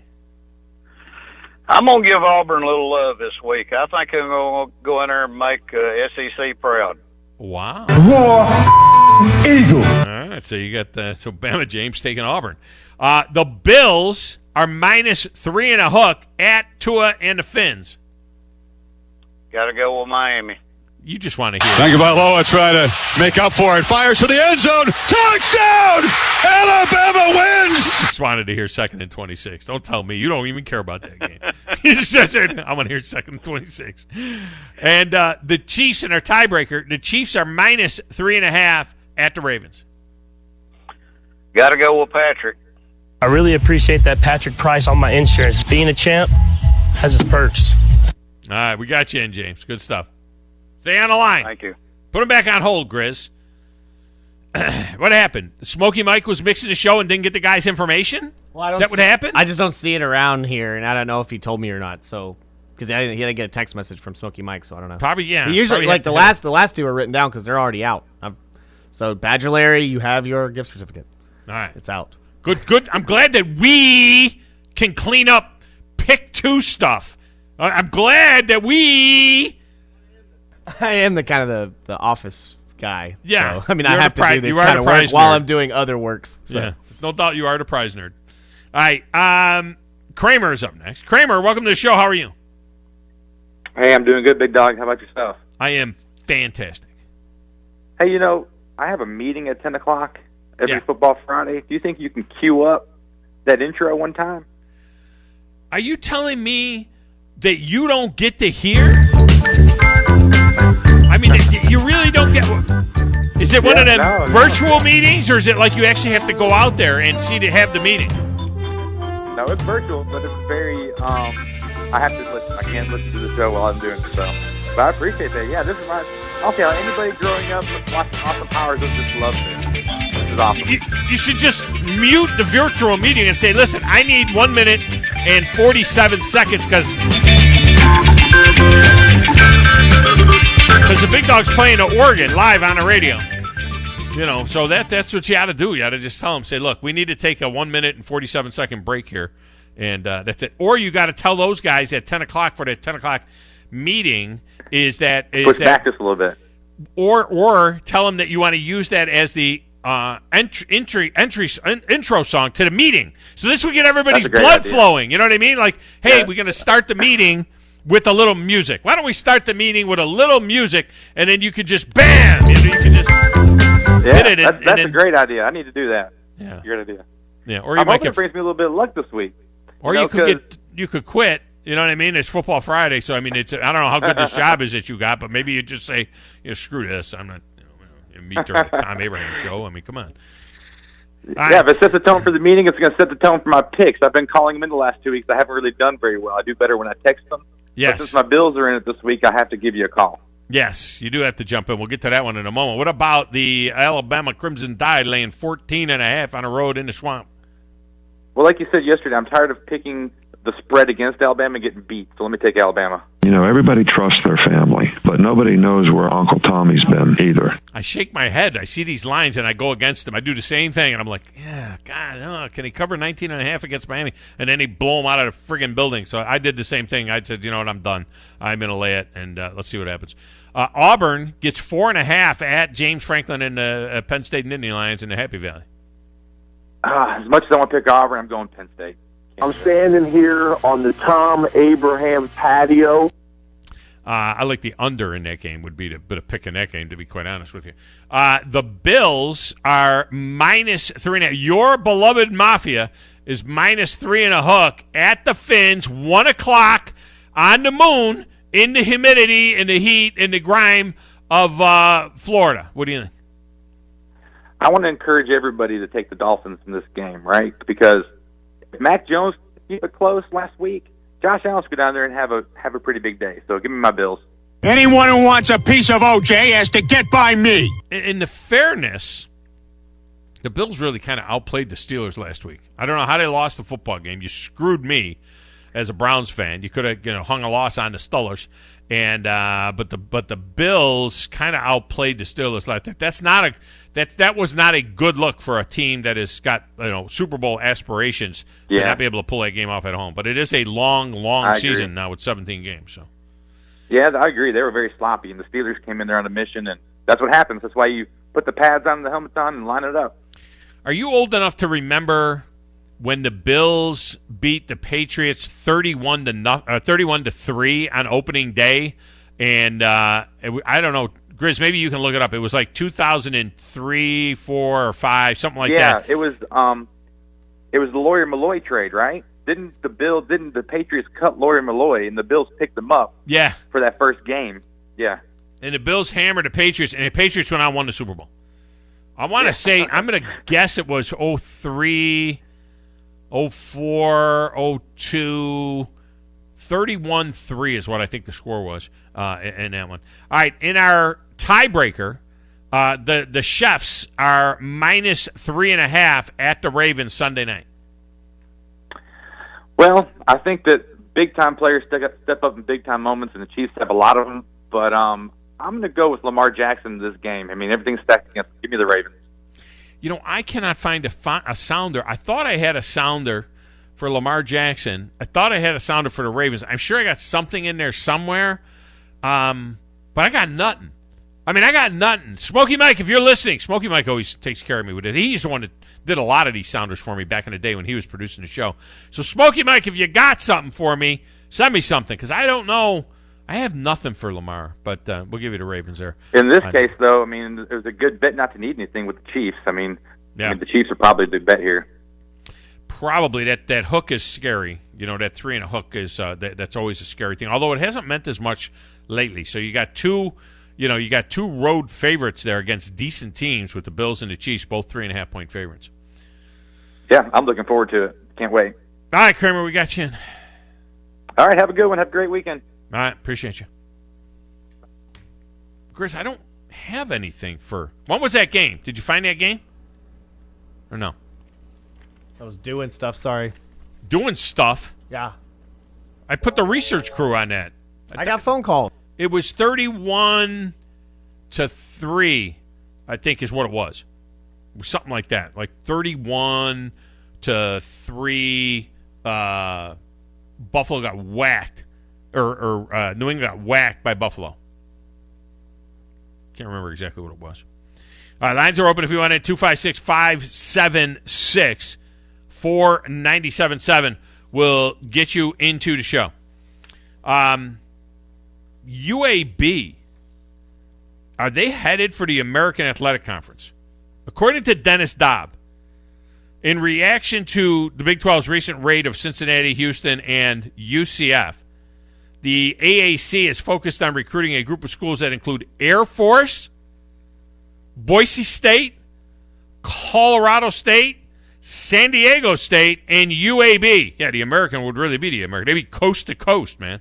I'm going to give Auburn a little love this week. I think I'm going to go in there and make SEC proud. Wow. War Eagle. All right, so you got so Bama James taking Auburn. The Bills are minus 3.5 at Tua and the Fins. Got to go with Miami. You just want to hear Tagovailoa trying to make up for it. Fires to the end zone. Touchdown! Alabama wins! Just wanted to hear 2nd and 26. Don't tell me. You don't even care about that game. You just said, I want to hear 2nd and 26. And the Chiefs in our tiebreaker, the Chiefs are minus 3.5 at the Ravens. Got to go with Patrick. I really appreciate that Patrick Price on my insurance. Being a champ has its perks. All right, we got you in, James. Good stuff. Stay on the line. Thank you. Put him back on hold, Grizz. What happened? Smokey Mike was mixing the show and didn't get the guy's information? Well, Is that what happened? I just don't see it around here, and I don't know if he told me or not. So, because he didn't get a text message from Smokey Mike, so I don't know. Probably, yeah. He usually, like the last two are written down because they're already out. So, Badger Larry, you have your gift certificate. All right, it's out. Good. I'm glad that we can clean up Pick 2 stuff. I'm glad that we. I am the kind of the office guy. Yeah. So, I mean, I have to do this kind of work while I'm doing other works. So. Yeah. No doubt you are the prize nerd. All right. Kramer is up next. Kramer, welcome to the show. How are you? Hey, I'm doing good, big dog. How about yourself? I am fantastic. Hey, you know, I have a meeting at 10 o'clock every Football Friday. Do you think you can queue up that intro one time? Are you telling me that you don't get to hear? I mean, you really don't get. Is it one of them virtual meetings, or is it like you actually have to go out there and have the meeting? No, it's virtual, but it's very. I have to listen. I can't listen to the show while I'm doing so. But I appreciate that. Yeah, this is my. Okay, anybody growing up watching Austin Powers will just love this. This is awesome. You should just mute the virtual meeting and say, "Listen, I need 1 minute and 47 seconds because." Because the big dog's playing the organ live on the radio. You know, so that's what you ought to do. You ought to just tell them, say, look, we need to take a 1 minute and 47 second break here. And that's it. Or you got to tell those guys at 10 o'clock for the 10 o'clock meeting push back just a little bit. Or tell them that you want to use that as the intro song to the meeting. So this will get everybody's blood flowing. You know what I mean? Like, hey, we're going to start the meeting with a little music. Why don't we start the meeting with a little music, and then you could just bam, you can just hit it. That's a great idea. I need to do that. Yeah, great idea. Yeah, or you I'm might hoping it brings me a little bit of luck this week. Or you could quit. You know what I mean? It's Football Friday, so I mean, I don't know how good this job is that you got, but maybe you just say, screw this. I'm not. Meet during the Thom Abraham Show. I mean, come on. If it sets the tone for the meeting, it's going to set the tone for my picks. I've been calling them in the last 2 weeks. I haven't really done very well. I do better when I text them. Yes. But since my Bills are in it this week, I have to give you a call. Yes, you do have to jump in. We'll get to that one in a moment. What about the Alabama Crimson Tide laying 14.5 on a road in the swamp? Well, like you said yesterday, I'm tired of picking the spread against Alabama and getting beat. So let me take Alabama. Everybody trusts their family, but nobody knows where Uncle Tommy's been either. I shake my head. I see these lines, and I go against them. I do the same thing, and I'm like, yeah, God, can he cover 19.5 against Miami? And then they blow him out of the friggin' building. So I did the same thing. I said, you know what, I'm done. I'm going to lay it, and let's see what happens. Auburn gets 4.5 at James Franklin and Penn State and Nittany Lions in the Happy Valley. As much as I want to pick Auburn, I'm going Penn State. I'm standing here on the Thom Abraham patio. I like the under in that game would be the bit of pick in that game, to be quite honest with you. The Bills are -3.5. Your beloved Mafia is -3 and a hook at the Fins, 1 o'clock on the moon in the humidity and the heat and the grime of Florida. What do you think? I want to encourage everybody to take the Dolphins in this game, right? Because if Mac Jones keep it close last week, Josh Allen will go down there and have a pretty big day. So give me my Bills. Anyone who wants a piece of OJ has to get by me. In the fairness, the Bills really kind of outplayed the Steelers last week. I don't know how they lost the football game. You screwed me as a Browns fan. You could have hung a loss on the Steelers, and but the Bills kind of outplayed the Steelers like that. That was not a good look for a team that has got Super Bowl aspirations to not be able to pull that game off at home. But it is a long season now with 17 games. So. Yeah, I agree. They were very sloppy, and the Steelers came in there on a mission, and that's what happens. That's why you put the pads on, the helmets on, and line it up. Are you old enough to remember when the Bills beat the Patriots 31-3 on opening day? And I don't know, Grizz, maybe you can look it up. It was like 2003, 4, or 5, something like that. Yeah, it was the Lawyer Malloy trade, right? Didn't the Patriots cut Lawyer Malloy and the Bills picked them up? Yeah, for that first game. Yeah, and the Bills hammered the Patriots, and the Patriots went on and won the Super Bowl. I want to say, I'm going to guess it was 03, 04, 02, 31-3 is what I think the score was in that one. All right, in our tiebreaker, the Chefs are -3.5 at the Ravens Sunday night. Well, I think that big-time players step up in big-time moments, and the Chiefs have a lot of them. But I'm going to go with Lamar Jackson in this game. I mean, everything's stacked against him. Give me the Ravens. I cannot find a sounder. I thought I had a sounder for Lamar Jackson. I thought I had a sounder for the Ravens. I'm sure I got something in there somewhere, but I got nothing. I got nothing. Smokey Mike, if you're listening, Smokey Mike always takes care of me with this. He's the one that did a lot of these sounders for me back in the day when he was producing the show. So, Smokey Mike, if you got something for me, send me something, because I don't know. I have nothing for Lamar, but we'll give you the Ravens there. In this case, though, it was a good bet not to need anything with the Chiefs. The Chiefs are probably the bet here. Probably that hook is scary. That 3 and a hook is that's always a scary thing. Although it hasn't meant as much lately. So you got two road favorites there against decent teams with the Bills and the Chiefs, both 3.5 point favorites. Yeah, I'm looking forward to it. Can't wait. All right, Kramer, we got you in. All right, have a good one. Have a great weekend. All right, appreciate you. Chris, I don't have anything for... When was that game? Did you find that game? Or no? I was doing stuff, sorry. Doing stuff? Yeah. I put the research crew on that. I got phone call. It was 31-3, I think is what it was. It was something like that. Like 31-3, Buffalo got whacked. Or New England got whacked by Buffalo. Can't remember exactly what it was. All right, lines are open if you want it. 256-576-4977 will get you into the show. UAB, are they headed for the American Athletic Conference? According to Dennis Dobb, in reaction to the Big 12's recent raid of Cincinnati, Houston, and UCF, the AAC is focused on recruiting a group of schools that include Air Force, Boise State, Colorado State, San Diego State, and UAB. Yeah, the American would really be the American. They'd be coast to coast, man.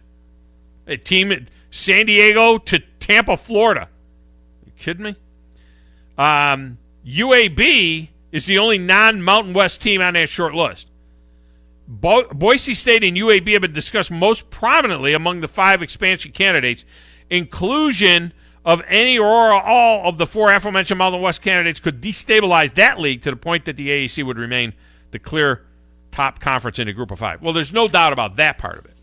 A team at San Diego to Tampa, Florida. You kidding me? UAB is the only non-Mountain West team on that short list. Boise State and UAB have been discussed most prominently among the 5 expansion candidates. Inclusion of any or all of the 4 aforementioned Mountain West candidates could destabilize that league to the point that the AAC would remain the clear top conference in a group of 5. Well, there's no doubt about that part of it.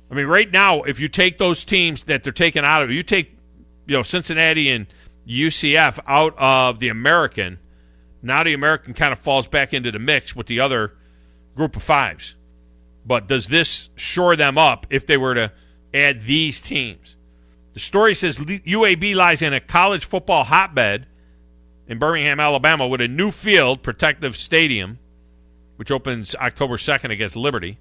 I mean, right now, if you take those teams that they're taking out of, you take, Cincinnati and UCF out of the American, now the American kind of falls back into the mix with the other group of 5s. But does this shore them up if they were to add these teams? The story says UAB lies in a college football hotbed in Birmingham, Alabama, with a new field, Protective Stadium, which opens October 2nd against Liberty.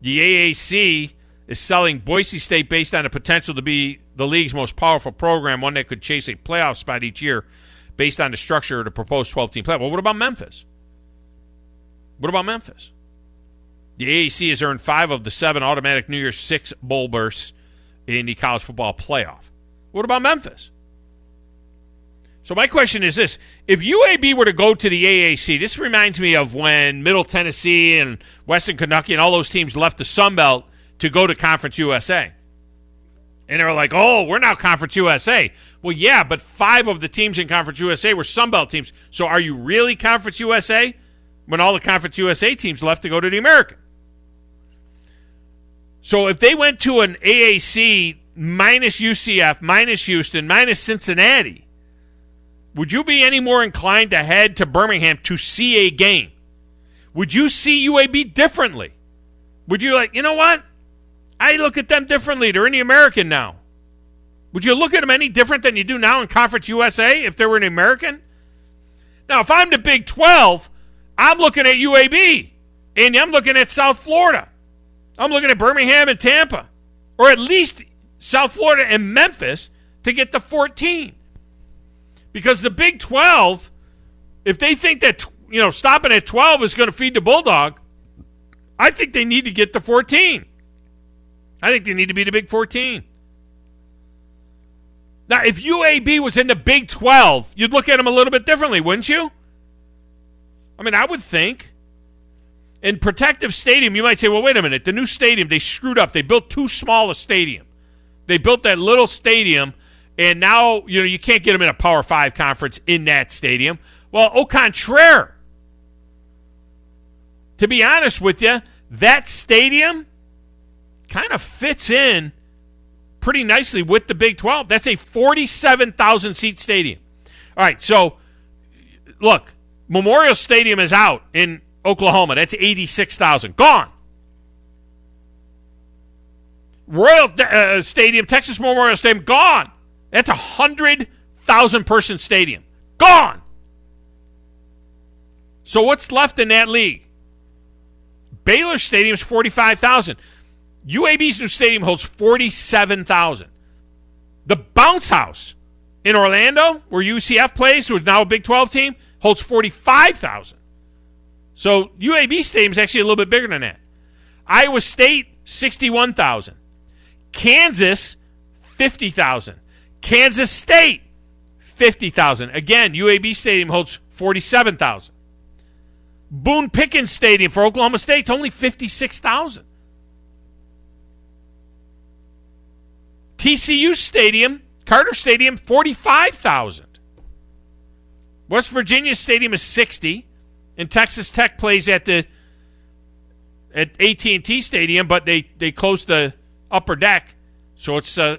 The AAC is selling Boise State based on the potential to be the league's most powerful program, one that could chase a playoff spot each year based on the structure of the proposed 12-team playoff. Well, what about Memphis? The AAC has earned 5 of the 7 automatic New Year's 6 bowl berths in the college football playoff. What about Memphis? So my question is this. If UAB were to go to the AAC, this reminds me of when Middle Tennessee and Western Kentucky and all those teams left the Sun Belt to go to Conference USA. And they were like, oh, we're now Conference USA. Well, yeah, but 5 of the teams in Conference USA were Sun Belt teams. So are you really Conference USA when all the Conference USA teams left to go to the American? So if they went to an AAC minus UCF, minus Houston, minus Cincinnati, would you be any more inclined to head to Birmingham to see a game? Would you see UAB differently? Would you like, you know what? I look at them differently. They're in the American now. Would you look at them any different than you do now in Conference USA if they were in the American? Now, if I'm the Big 12, I'm looking at UAB, and I'm looking at South Florida. I'm looking at Birmingham and Tampa, or at least South Florida and Memphis to get to 14. Because the Big 12, if they think that stopping at 12 is going to feed the Bulldog, I think they need to get to 14. I think they need to be the Big 14. Now, if UAB was in the Big 12, you'd look at them a little bit differently, wouldn't you? I mean, I would think. In Protective Stadium, you might say, well, wait a minute. The new stadium, they screwed up. They built too small a stadium. They built that little stadium, and now you can't get them in a Power 5 conference in that stadium. Well, au contraire. To be honest with you, that stadium kind of fits in pretty nicely with the Big 12. That's a 47,000-seat stadium. All right, so, look, Memorial Stadium is out in Oklahoma. That's 86,000. Gone. Royal Stadium, Texas Memorial Stadium, gone. That's a 100,000-person stadium. Gone. So what's left in that league? Baylor Stadium's 45,000. UAB's new stadium holds 47,000. The Bounce House in Orlando, where UCF plays, who's now a Big 12 team, holds 45,000. So UAB Stadium is actually a little bit bigger than that. Iowa State, 61,000. Kansas, 50,000. Kansas State, 50,000. Again, UAB Stadium holds 47,000. Boone Pickens Stadium for Oklahoma State is only 56,000. TCU Stadium, Carter Stadium, 45,000. West Virginia Stadium is 60, and Texas Tech plays at AT&T Stadium, but they closed the upper deck, so it's well,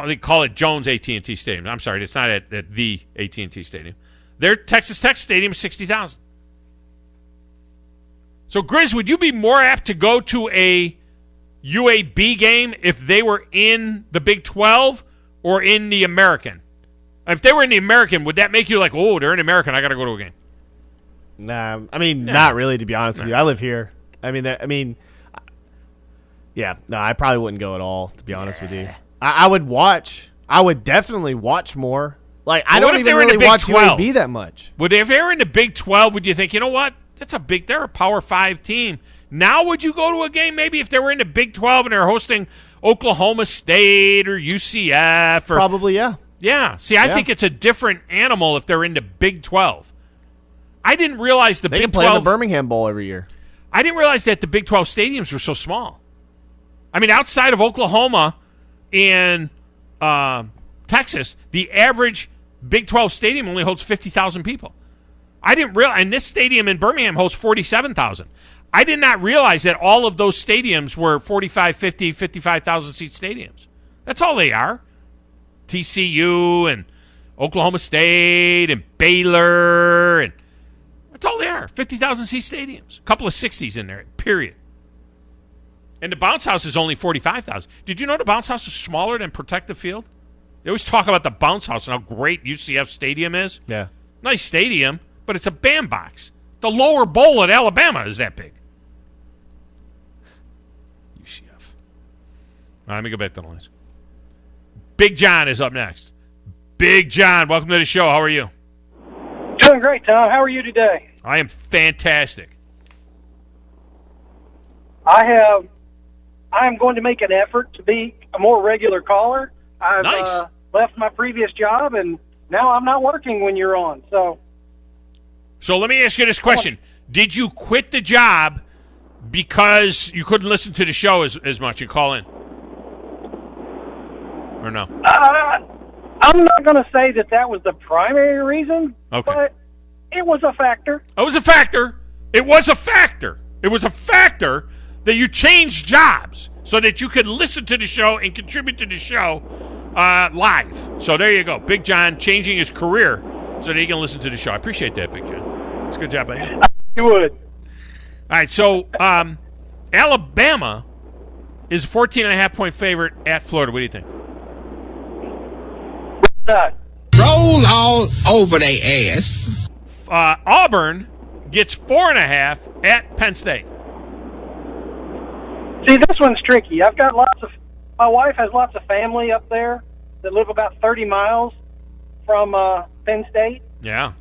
they call it Jones AT&T Stadium. I'm sorry, it's not at the AT&T Stadium. Their Texas Tech Stadium is 60,000. So, Grizz, would you be more apt to go to a UAB game if they were in the Big 12 or in the American? If they were in the American, would that make you like, oh, they're in the American, I got to go to a game? Nah, I mean, not really, to be honest with you. I live here. I mean, yeah, no, I probably wouldn't go at all, to be honest with you. I would watch. I would definitely watch more. Like, I don't even really watch UAB that much. If they were in the Big 12, would you think, you know what? They're a Power 5 team. Now would you go to a game maybe if they were in the Big 12 and they're hosting Oklahoma State or UCF? Or, probably, yeah. Yeah. See, I think it's a different animal if they're in the Big 12. I didn't realize the Big 12. They can play in the Birmingham Bowl every year. I didn't realize that the Big 12 stadiums were so small. I mean, outside of Oklahoma and Texas, the average Big 12 stadium only holds 50,000 people. I didn't realize, and this stadium in Birmingham holds 47,000. I did not realize that all of those stadiums were 45, 50, 55,000 seat stadiums. That's all they are. TCU and Oklahoma State and Baylor, and that's all they are. 50,000 seat stadiums. A couple of 60s in there, period. And the bounce house is only 45,000. Did you know the bounce house is smaller than Protective Field? They always talk about the bounce house and how great UCF Stadium is. Yeah. Nice stadium, but it's a bandbox. The lower bowl at Alabama is that big. UCF. All right, let me go back to the lines. Big John is up next. Big John, welcome to the show. How are you? Doing great, Tom. How are you today? I am fantastic. I am going to make an effort to be a more regular caller. I've left my previous job, and now I'm not working when you're on. So let me ask you this question. Did you quit the job because you couldn't listen to the show as much and call in? Or no? I'm not going to say that was the primary reason, but it was a factor. It was a factor. It was a factor. It was a factor that you changed jobs so that you could listen to the show and contribute to the show live. So there you go. Big John changing his career so that he can listen to the show. I appreciate that, Big John. It's a good job, man. You would. All right, so Alabama is a 14.5-point favorite at Florida. What do you think? Roll all over their ass. Auburn gets 4.5 at Penn State. See, this one's tricky. My wife has lots of family up there that live about 30 miles from Penn State. Yeah.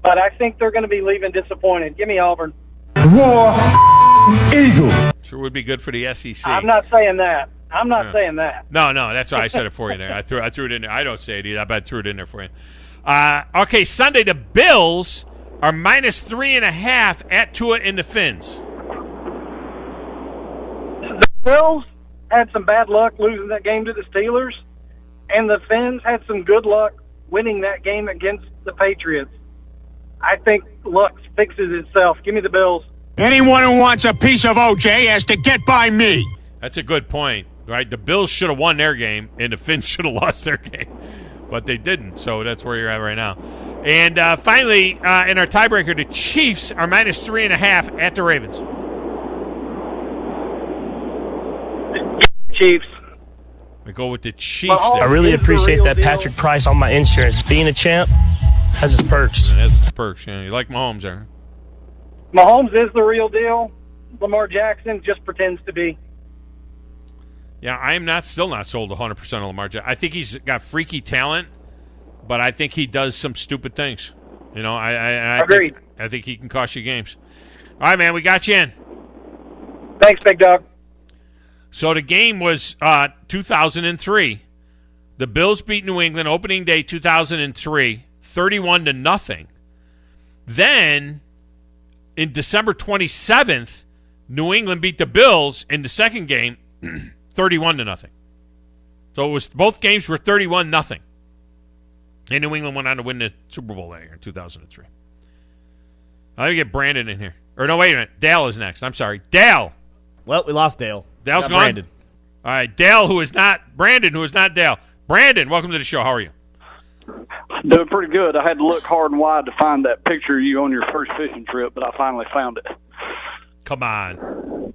But I think they're going to be leaving disappointed. Give me Auburn. War Eagle. Sure would be good for the SEC. I'm not saying that. I'm not saying that. No, that's why I said it for you there. I threw it in there. I don't say it either, but I threw it in there for you. Okay, Sunday, the Bills are minus 3.5 at Tua in the Fins. The Bills had some bad luck losing that game to the Steelers, and the Fins had some good luck winning that game against the Patriots. I think luck fixes itself. Give me the Bills. Anyone who wants a piece of OJ has to get by me. That's a good point, right? The Bills should have won their game, and the Fins should have lost their game, but they didn't, so that's where you're at right now. And finally, in our tiebreaker, the Chiefs are minus 3.5 at the Ravens. Chiefs. We go with the Chiefs. I really appreciate that Patrick Price on my insurance. Being a champ has its perks. It has its perks. Yeah, you like Mahomes there. Mahomes is the real deal. Lamar Jackson just pretends to be. Yeah, I am still not sold 100% on Lamar Jackson. I think he's got freaky talent, but I think he does some stupid things. You know, I Agreed. I think he can cost you games. All right, man, we got you in. Thanks, Big Dog. So the game was 2003. The Bills beat New England opening day 2003, 31-0. Then, in December 27th, New England beat the Bills in the second game, 31-0. So it was both games were 31-0. And New England went on to win the Super Bowl that year in 2003. Let me get Brandon in here. Or no, wait a minute. Dale is next. I'm sorry. Dale. Well, we lost Dale. Dale's gone. Brandon. All right. Dale, who is not Brandon, who is not Dale. Brandon, welcome to the show. How are you? Doing pretty good. I had to look hard and wide to find that picture of you on your first fishing trip, but I finally found it. Come on.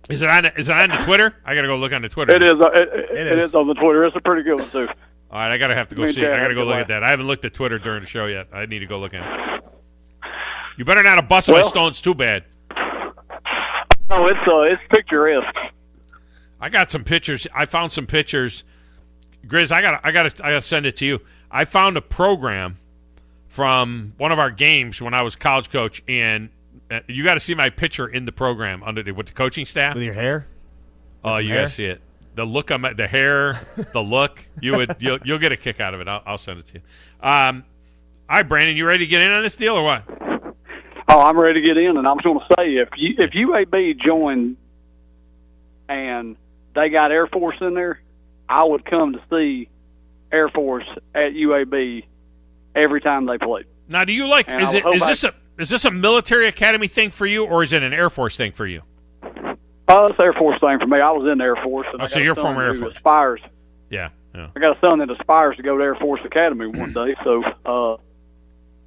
Is it on the Twitter? I gotta go look on the Twitter. It is. It is on the Twitter. It's a pretty good one too. All right, I have to go see it. I gotta go look at that. I haven't looked at Twitter during the show yet. I need to go look at it. You better not have busted my stones too bad. No, it's picturesque. I got some pictures. I found some pictures. Grizz, I gotta send it to you. I found a program from one of our games when I was college coach, and you got to see my picture in the program with the coaching staff. With your hair? Oh, you got to see it. The look the hair, the look. You'll get a kick out of it. I'll send it to you. All right, Brandon, you ready to get in on this deal or what? Oh, I'm ready to get in, and I'm going to say if UAB joined and they got Air Force in there, I would come to see Air Force at UAB every time they play. Now, do you like? Is this a military academy thing for you, or is it an Air Force thing for you? Oh, it's Air Force thing for me. I was in the Air Force. And so you're former Air Force. Aspires. Yeah. I got a son that aspires to go to Air Force Academy one day, so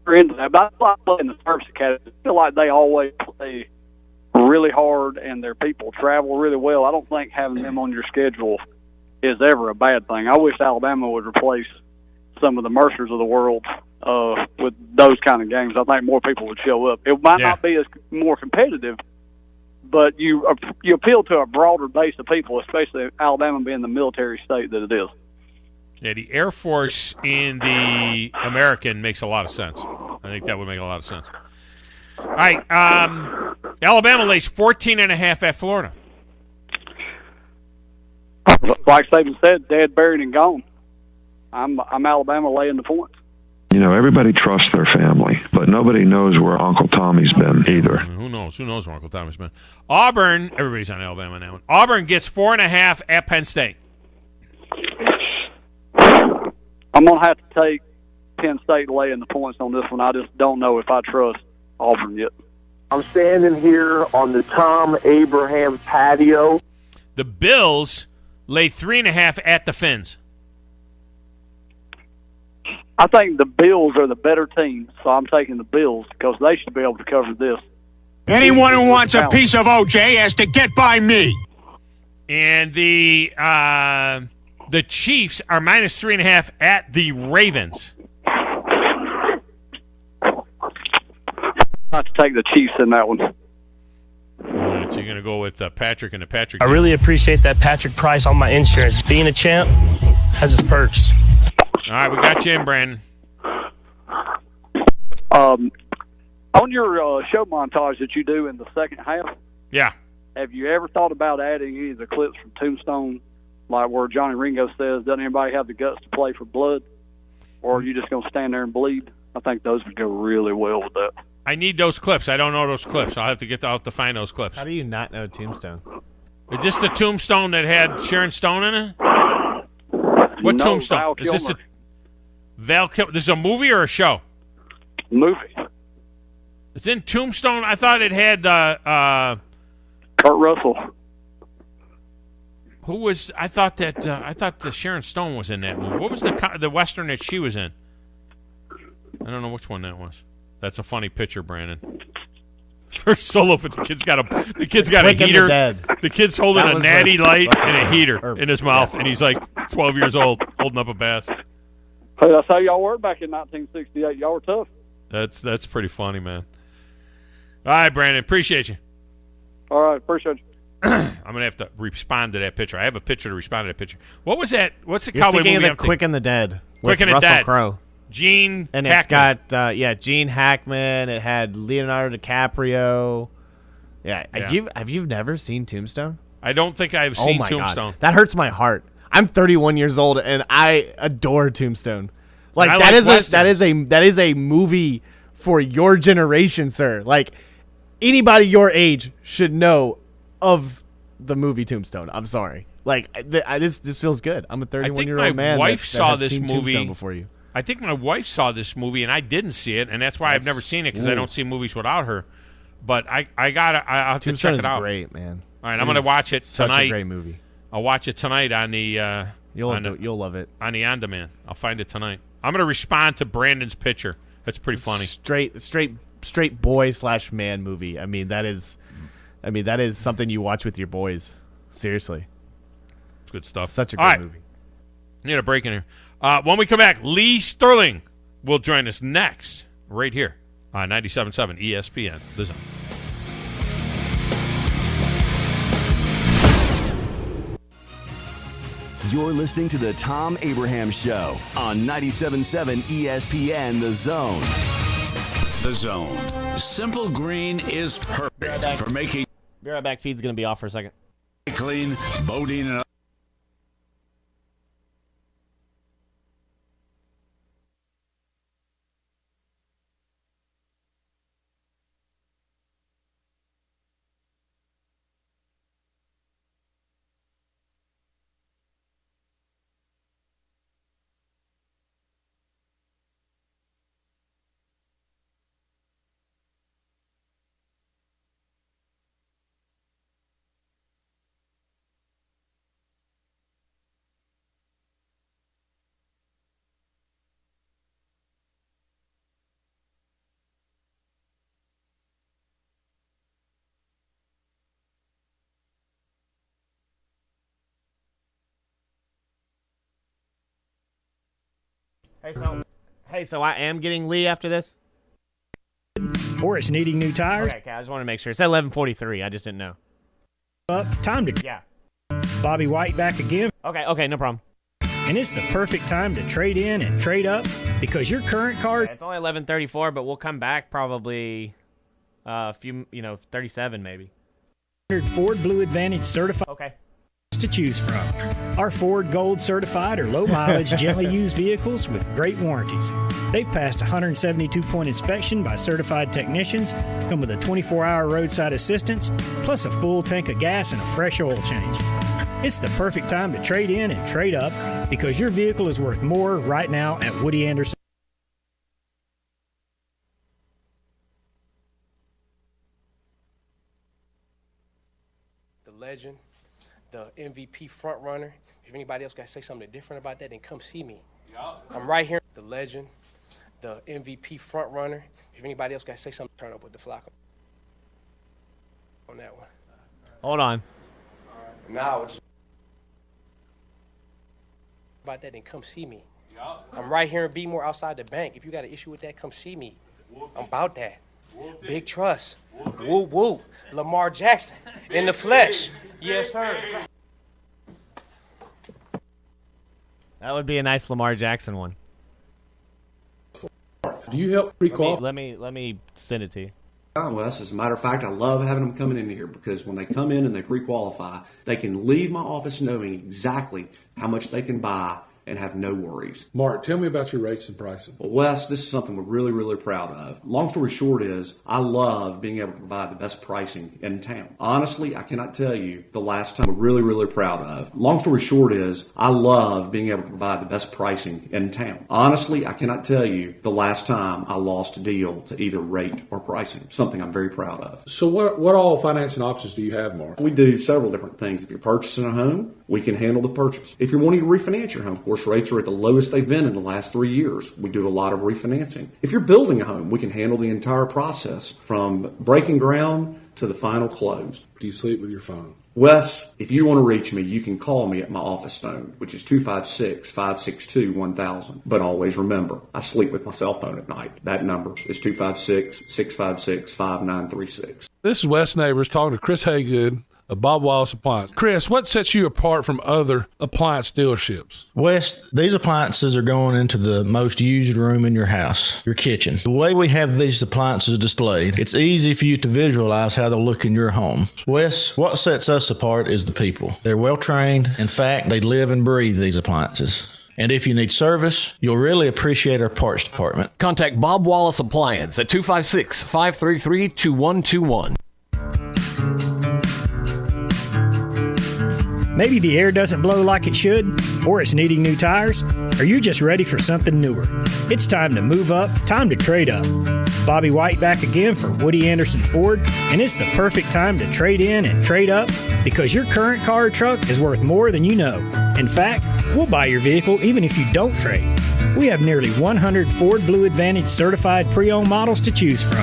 we're into that. But I like playing the Service Academy. I feel like they always play really hard, and their people travel really well. I don't think having them on your schedule is ever a bad thing. I wish Alabama would replace some of the Mercers of the world with those kind of games. I think more people would show up. It might not be as more competitive, but you appeal to a broader base of people, especially Alabama being the military state that it is. Yeah, the Air Force in the American makes a lot of sense. I think that would make a lot of sense. All right, Alabama lays 14.5 at Florida. Like Saban said, dead, buried, and gone. I'm Alabama laying the points. You know, everybody trusts their family, but nobody knows where Uncle Tommy's been either. Who knows? Who knows where Uncle Tommy's been? Auburn, everybody's on Alabama now. Auburn gets 4.5 at Penn State. I'm going to have to take Penn State laying the points on this one. I just don't know if I trust Auburn yet. I'm standing here on the Thom Abraham patio. The Bills lay 3.5 at the Fins. I think the Bills are the better team, so I'm taking the Bills because they should be able to cover this. Anyone who wants a piece of OJ has to get by me. And the Chiefs are minus 3.5 at the Ravens. I have to take the Chiefs in that one. All right, so you're going to go with Patrick and the Patrick. I really appreciate that Patrick price on my insurance. Being a champ has its perks. All right, we got you in, Brandon. On your show montage that you do in the second half, have you ever thought about adding any of the clips from Tombstone, like where Johnny Ringo says, doesn't anybody have the guts to play for blood? Or are you just going to stand there and bleed? I think those would go really well with that. I need those clips. I don't know those clips. I'll have to get out to find those clips. How do you not know Tombstone? Is this the Tombstone that had Sharon Stone in it? What Tombstone? Val Is this Kilmer. Val Kilmer? This is a movie or a show? Movie. It's in Tombstone. I thought it had Kurt Russell. Who was? I thought the Sharon Stone was in that movie. What was the western that she was in? I don't know which one that was. That's a funny picture, Brandon. First solo, but the kid's got a heater. The kid's holding a natty light and a heater in his mouth, and he's like 12 years old, holding up a bass. Hey, that's how y'all were back in 1968. Y'all were tough. That's pretty funny, man. All right, Brandon, appreciate you. All right, appreciate you. I'm gonna have to respond to that picture. I have a picture to respond to that picture. What was that? What's the You're cowboy thinking movie? of the Quick and the Dead. Quick and the Russell Dead. Crowe. Gene and Hackman. It's got Gene Hackman. It had Leonardo DiCaprio. Yeah. Have you never seen Tombstone? I don't think I've seen Tombstone. God. That hurts my heart. I'm 31 years old and I adore Tombstone. Like that is a movie for your generation, sir. Like anybody your age should know of the movie Tombstone. I'm sorry. Like this feels good. I'm a 31-year-old man. My wife that saw has this seen movie Tombstone before you. I think my wife saw this movie and I didn't see it, and that's why I've never seen it because I don't see movies without her. But I'll have to check it out. Tombstone is great, man. All right, I'm going to watch it tonight. Such a great movie. I'll watch it tonight on the. You'll love it on the on-demand. I'll find it tonight. I'm going to respond to Brandon's picture. That's pretty funny. Straight straight boy/man movie. I mean, that is something you watch with your boys. Seriously. It's good stuff. Such a good movie. Need a break in here. When we come back, Lee Sterling will join us next, right here on 97.7 ESPN, The Zone. You're listening to the Thom Abraham Show on 97.7 ESPN, The Zone. The Zone. Simple Green is perfect for making... Be right back. Feed's going to be off for a second. Clean, boating, and... Hey, so I am getting Lee after this? Or it's needing new tires. Okay, I just want to make sure. It's at 11:43. I just didn't know. Time to... Yeah. Bobby White back again. Okay, no problem. And it's the perfect time to trade in and trade up because your current car... It's only 11:34, but we'll come back probably a few, 37 maybe. Ford Blue Advantage certified. Okay. To choose from. Our Ford Gold certified or low mileage gently used vehicles with great warranties. They've passed a 172-point inspection by certified technicians, come with a 24-hour roadside assistance, plus a full tank of gas and a fresh oil change. It's the perfect time to trade in and trade up because your vehicle is worth more right now at Woody Anderson. The legend, the MVP front runner. If anybody else got to say something different about that, then come see me. I'm right here. The legend, the MVP front runner. If anybody else got to say something, turn up with the Flacco on that one. Hold on. Now, about that, then come see me. I'm right here in Beemore outside the bank. If you got an issue with that, come see me. I'm about that. Big trust. Woo woo. Lamar Jackson in the flesh. Yes, sir. That would be a nice Lamar Jackson one. Do you help pre-qualify? Let me send it to you. Wes, as a matter of fact, I love having them coming in here because when they come in and they pre-qualify, they can leave my office knowing exactly how much they can buy and have no worries. Mark, tell me about your rates and pricing. Well, Wes, this is something we're really, really proud of. Long story short is I love being able to provide the best pricing in town. Honestly, I cannot tell you the last time we're really, really proud of. Long story short is I love being able to provide the best pricing in town. Honestly, I cannot tell you the last time I lost a deal to either rate or pricing. Something I'm very proud of. So what all financing options do you have, Mark? We do several different things. If you're purchasing a home, we can handle the purchase. If you're wanting to refinance your home, of course, rates are at the lowest they've been in the last 3 years. We do a lot of refinancing. If you're building a home, we can handle the entire process from breaking ground to the final close. Do you sleep with your phone? Wes, if you want to reach me, you can call me at my office phone, which is 256-562-1000. But always remember, I sleep with my cell phone at night. That number is 256-656-5936. This is Wes Neighbors talking to Chris Haygood of Bob Wallace Appliance. Chris, what sets you apart from other appliance dealerships? Wes, these appliances are going into the most used room in your house, your kitchen. The way we have these appliances displayed, it's easy for you to visualize how they'll look in your home. Wes, what sets us apart is the people. They're well trained. In fact, they live and breathe these appliances. And if you need service, you'll really appreciate our parts department. Contact Bob Wallace Appliance at 256-533-2121. Maybe the air doesn't blow like it should, or it's needing new tires, or you're just ready for something newer. It's time to move up, time to trade up. Bobby White back again for Woody Anderson Ford, and it's the perfect time to trade in and trade up because your current car or truck is worth more than you know. In fact, we'll buy your vehicle even if you don't trade. We have nearly 100 Ford Blue Advantage certified pre-owned models to choose from.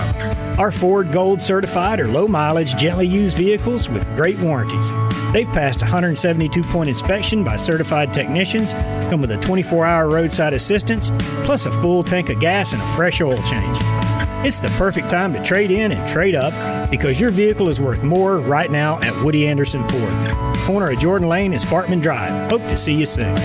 Our Ford Gold certified or low mileage, gently used vehicles with great warranties. They've passed a 172-point inspection by certified technicians, come with a 24-hour roadside assistance, plus a full tank of gas and a fresh oil change. It's the perfect time to trade in and trade up because your vehicle is worth more right now at Woody Anderson Ford. Corner of Jordan Lane and Sparkman Drive. Hope to see you soon.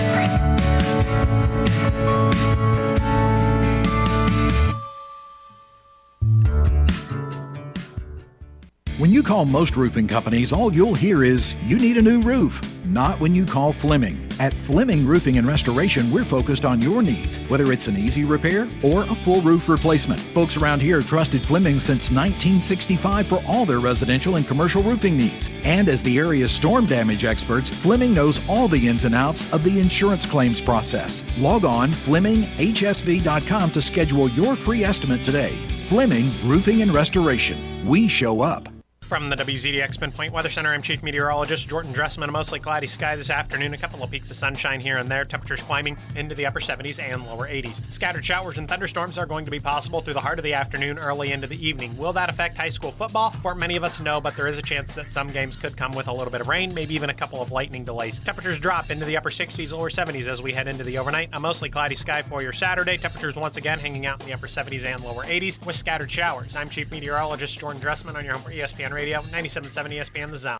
When you call most roofing companies, all you'll hear is, you need a new roof. Not when you call Fleming. At Fleming Roofing and Restoration, we're focused on your needs, whether it's an easy repair or a full roof replacement. Folks around here have trusted Fleming since 1965 for all their residential and commercial roofing needs. And as the area's storm damage experts, Fleming knows all the ins and outs of the insurance claims process. Log on FlemingHSV.com to schedule your free estimate today. Fleming Roofing and Restoration. We show up. From the WZDX Pinpoint Weather Center, I'm Chief Meteorologist Jordan Dressman. A mostly cloudy sky this afternoon. A couple of peaks of sunshine here and there. Temperatures climbing into the upper 70s and lower 80s. Scattered showers and thunderstorms are going to be possible through the heart of the afternoon, early into the evening. Will that affect high school football? For many of us, no, but there is a chance that some games could come with a little bit of rain, maybe even a couple of lightning delays. Temperatures drop into the upper 60s, lower 70s as we head into the overnight. A mostly cloudy sky for your Saturday. Temperatures once again hanging out in the upper 70s and lower 80s with scattered showers. I'm Chief Meteorologist Jordan Dressman on your home for ESPN Radio, 97.7 ESPN The Zone.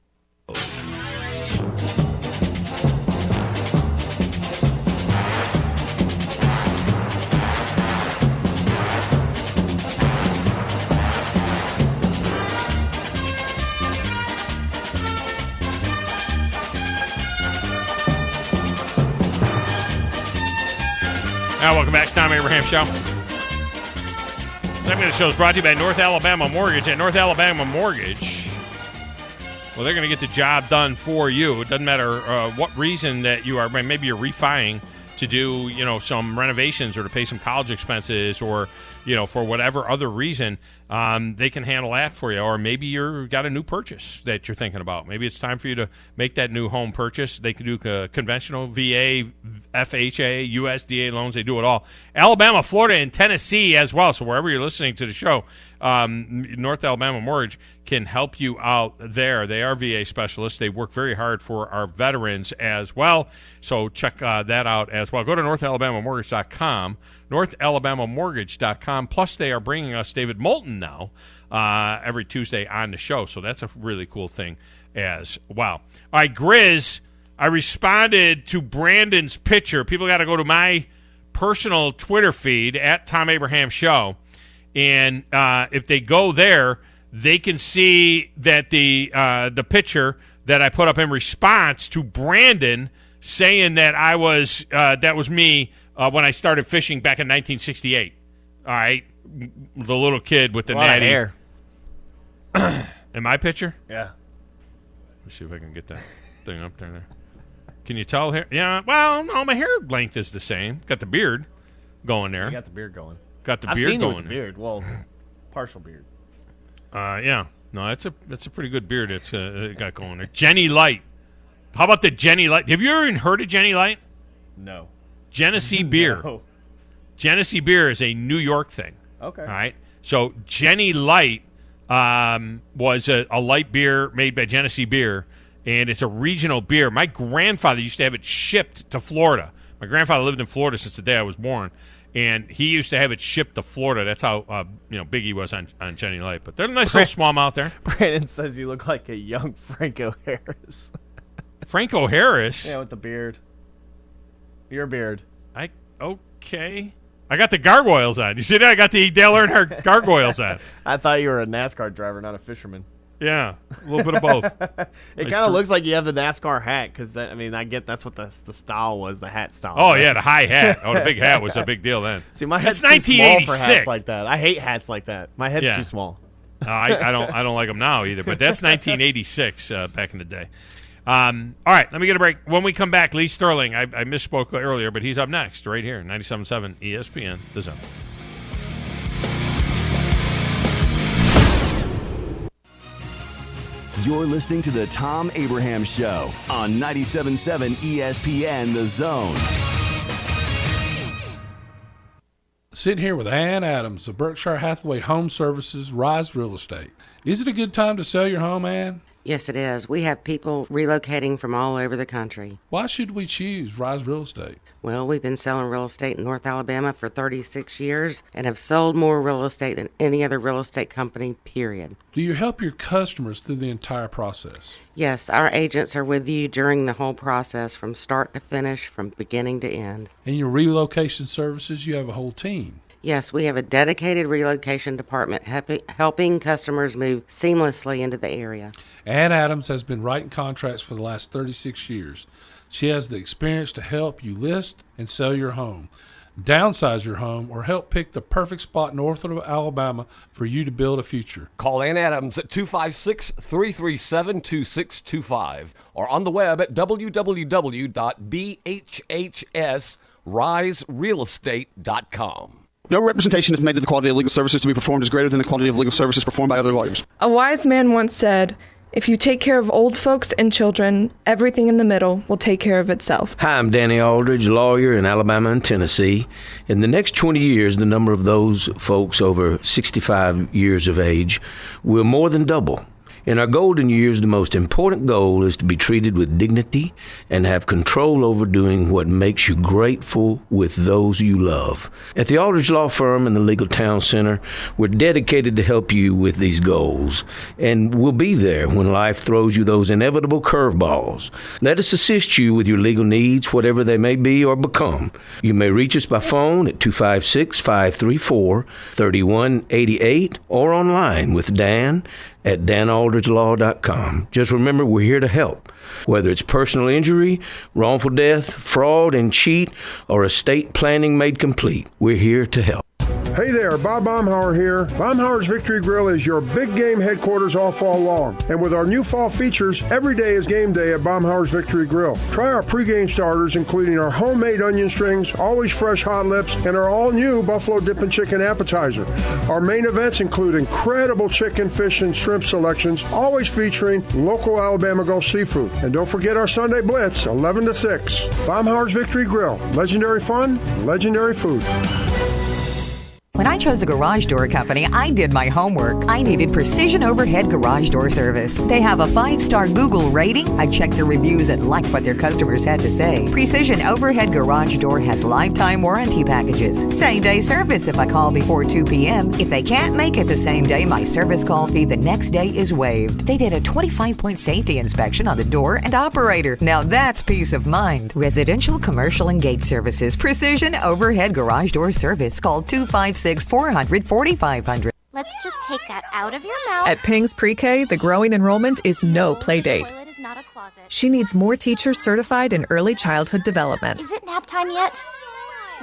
Welcome back to Thom Abraham Show. Segment of the show is brought to you by North Alabama Mortgage. At North Alabama Mortgage, well, they're going to get the job done for you. It doesn't matter what reason that you are. Maybe you're refining to do, some renovations or to pay some college expenses or, for whatever other reason, they can handle that for you. Or maybe you've got a new purchase that you're thinking about. Maybe it's time for you to make that new home purchase. They can do conventional VA, FHA, USDA loans. They do it all. Alabama, Florida, and Tennessee as well. So wherever you're listening to the show, North Alabama Mortgage can help you out there. They are VA specialists. They work very hard for our veterans as well. So check that out as well. Go to NorthAlabamaMortgage.com, NorthAlabamaMortgage.com. Plus, they are bringing us David Moulton now every Tuesday on the show. So that's a really cool thing as well. All right, Grizz, I responded to Brandon's picture. People got to go to my personal Twitter feed at Thom Abraham Show. And if they go there, they can see that the picture that I put up in response to Brandon saying that that was me when I started fishing back in 1968. All right, the little kid with the natty hair. In my picture? Yeah. Let's see if I can get that thing up there. Can you tell here? Yeah. Well, no, my hair length is the same. Got the beard going there. You got the beard going. Got the I've beard seen going. You with the beard. Well, partial beard. Yeah. No, that's a pretty good beard it's got going there. Jenny Light. How about the Jenny Light? Have you ever even heard of Jenny Light? No. Genesee beer. No. Genesee beer is a New York thing. Okay. All right. So Jenny Light was a light beer made by Genesee Beer, and it's a regional beer. My grandfather used to have it shipped to Florida. My grandfather lived in Florida since the day I was born. And he used to have it shipped to Florida. That's how big he was on Jenny Light. But they're a nice little smallmouth there. Brandon says you look like a young Franco Harris. Franco Harris? Yeah, with the beard. Your beard. Okay. I got the gargoyles on. You see that? I got the Dale Earnhardt gargoyles on. I thought you were a NASCAR driver, not a fisherman. Yeah, a little bit of both. It kind of looks like you have the NASCAR hat because, I get that's what the style was, the hat style. Oh, yeah, the high hat. Oh, the big hat was a big deal then. See, my head's too small for hats like that. I hate hats like that. My head's too small. I don't like them now either, but that's 1986 back in the day. All right, let me get a break. When we come back, Lee Sterling, I misspoke earlier, but he's up next right here, 97.7 ESPN, The Zone. You're listening to the Thom Abraham Show on 97.7 ESPN The Zone. Sitting here with Ann Adams of Berkshire Hathaway Home Services, Rise Real Estate. Is it a good time to sell your home, Ann? Yes, it is. We have people relocating from all over the country. Why should we choose Rise Real Estate? Well, we've been selling real estate in North Alabama for 36 years and have sold more real estate than any other real estate company, period. Do you help your customers through the entire process? Yes, our agents are with you during the whole process from start to finish, from beginning to end. In your relocation services, you have a whole team. Yes, we have a dedicated relocation department helping customers move seamlessly into the area. Ann Adams has been writing contracts for the last 36 years. She has the experience to help you list and sell your home, downsize your home, or help pick the perfect spot north of Alabama for you to build a future. Call Ann Adams at 256-337-2625 or on the web at www.bhhsriserealestate.com. No representation is made that the quality of legal services to be performed is greater than the quality of legal services performed by other lawyers. A wise man once said, "If you take care of old folks and children, everything in the middle will take care of itself." Hi, I'm Danny Aldridge, lawyer in Alabama and Tennessee. In the next 20 years, the number of those folks over 65 years of age will more than double. In our golden years, the most important goal is to be treated with dignity and have control over doing what makes you grateful with those you love. At the Aldridge Law Firm and the Legal Town Center, we're dedicated to help you with these goals, and we'll be there when life throws you those inevitable curveballs. Let us assist you with your legal needs, whatever they may be or become. You may reach us by phone at 256-534-3188 or online with Dan at danaldridgelaw.com. Just remember, we're here to help. Whether it's personal injury, wrongful death, fraud and cheat, or estate planning made complete, we're here to help. Hey there, Bob Baumhauer here. Baumhauer's Victory Grill is your big game headquarters all fall long. And with our new fall features, every day is game day at Baumhauer's Victory Grill. Try our pregame starters, including our homemade onion strings, always fresh hot lips, and our all-new Buffalo Dippin' Chicken appetizer. Our main events include incredible chicken, fish, and shrimp selections, always featuring local Alabama Gulf seafood. And don't forget our Sunday Blitz, 11 to 6. Baumhauer's Victory Grill. Legendary fun, legendary food. When I chose a garage door company, I did my homework. I needed Precision Overhead Garage Door Service. They have a 5-star Google rating. I checked the reviews and liked what their customers had to say. Precision Overhead Garage Door has lifetime warranty packages. Same-day service if I call before 2 p.m. If they can't make it the same day, my service call fee the next day is waived. They did a 25-point safety inspection on the door and operator. Now that's peace of mind. Residential, commercial, and gate services. Precision Overhead Garage Door Service. Call 256-400-4500. Let's just take that out of your mouth. At Ping's Pre-K, the growing enrollment is no play date. Toilet is not a closet. She needs more teachers certified in early childhood development. Is it nap time yet?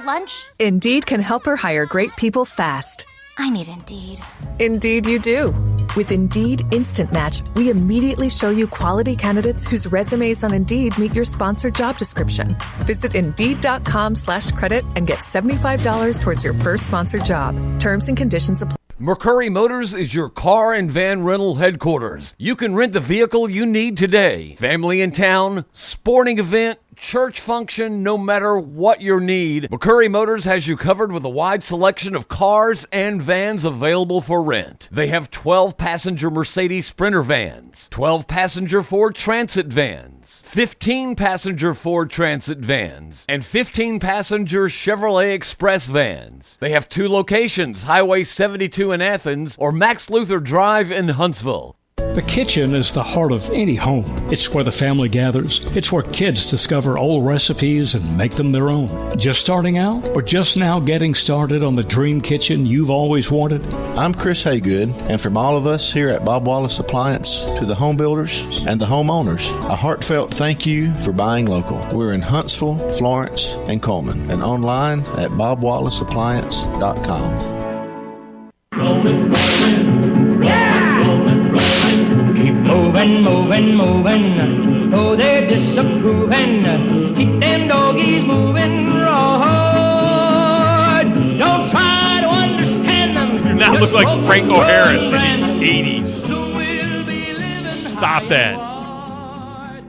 Lunch? Indeed can help her hire great people fast. I need Indeed. Indeed you do. With Indeed Instant Match, we immediately show you quality candidates whose resumes on Indeed meet your sponsored job description. Visit Indeed.com/credit and get $75 towards your first sponsored job. Terms and conditions apply. McCurry Motors is your car and van rental headquarters. You can rent the vehicle you need today. Family in town, sporting event, church function, no matter what your need, McCurry Motors has you covered with a wide selection of cars and vans available for rent. They have 12-passenger Mercedes Sprinter vans, 12-passenger Ford Transit vans, 15-passenger Ford Transit vans, and 15-passenger Chevrolet Express vans. They have 2 locations, Highway 72 in Athens or Max Luther Drive in Huntsville. The kitchen is the heart of any home. It's where the family gathers. It's where kids discover old recipes and make them their own. Just starting out or just now getting started on the dream kitchen you've always wanted? I'm Chris Haygood, and from all of us here at Bob Wallace Appliance to the home builders and the homeowners, a heartfelt thank you for buying local. We're in Huntsville, Florence, and Coleman, and online at bobwallaceappliance.com. Moving, moving, moving. Oh, they're disapproving. Keep them doggies moving right. Don't try to understand them. You now look like Franco Harris in the 80s. Stop that.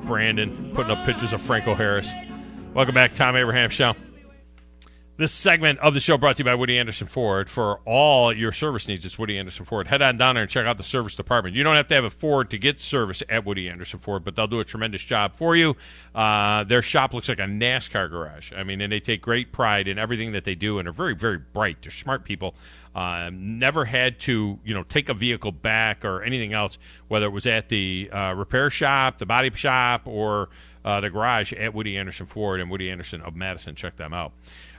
Brandon putting up pictures of Franco Harris. Welcome back, Thom Abraham Show. This segment of the show brought to you by Woody Anderson Ford. For all your service needs, it's Woody Anderson Ford. Head on down there and check out the service department. You don't have to have a Ford to get service at Woody Anderson Ford, but they'll do a tremendous job for you. Their shop looks like a NASCAR garage. I mean, and they take great pride in everything that they do, and are very, very bright. They're smart people. Never had to, take a vehicle back or anything else, whether it was at the repair shop, the body shop, or the garage at Woody Anderson Ford and Woody Anderson of Madison. Check them out.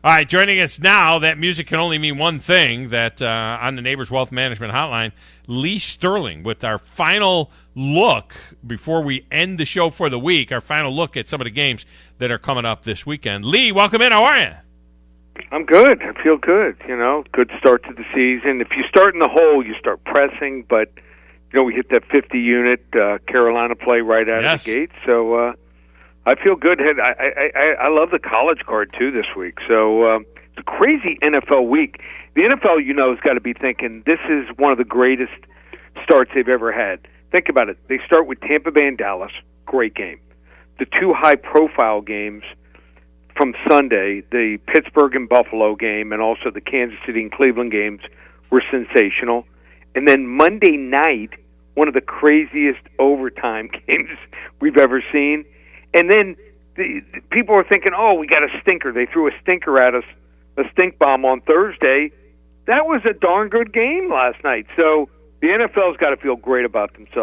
All right, joining us now, that music can only mean one thing, that on the Neighbors Wealth Management Hotline, Lee Sterling, with our final look, before we end the show for the week, our final look at some of the games that are coming up this weekend. Lee, welcome in. How are you? I'm good. I feel good. Good start to the season. If you start in the hole, you start pressing, but, we hit that 50-unit Carolina play right out of the gate, so I feel good. I love the college card, too, this week. So it's a crazy NFL week. The NFL, has got to be thinking this is one of the greatest starts they've ever had. Think about it. They start with Tampa Bay and Dallas. Great game. The two high-profile games from Sunday, the Pittsburgh and Buffalo game and also the Kansas City and Cleveland games, were sensational. And then Monday night, one of the craziest overtime games we've ever seen. And then the people are thinking, we got a stinker. They threw a stinker at us, a stink bomb on Thursday. That was a darn good game last night. So the NFL's got to feel great about themselves.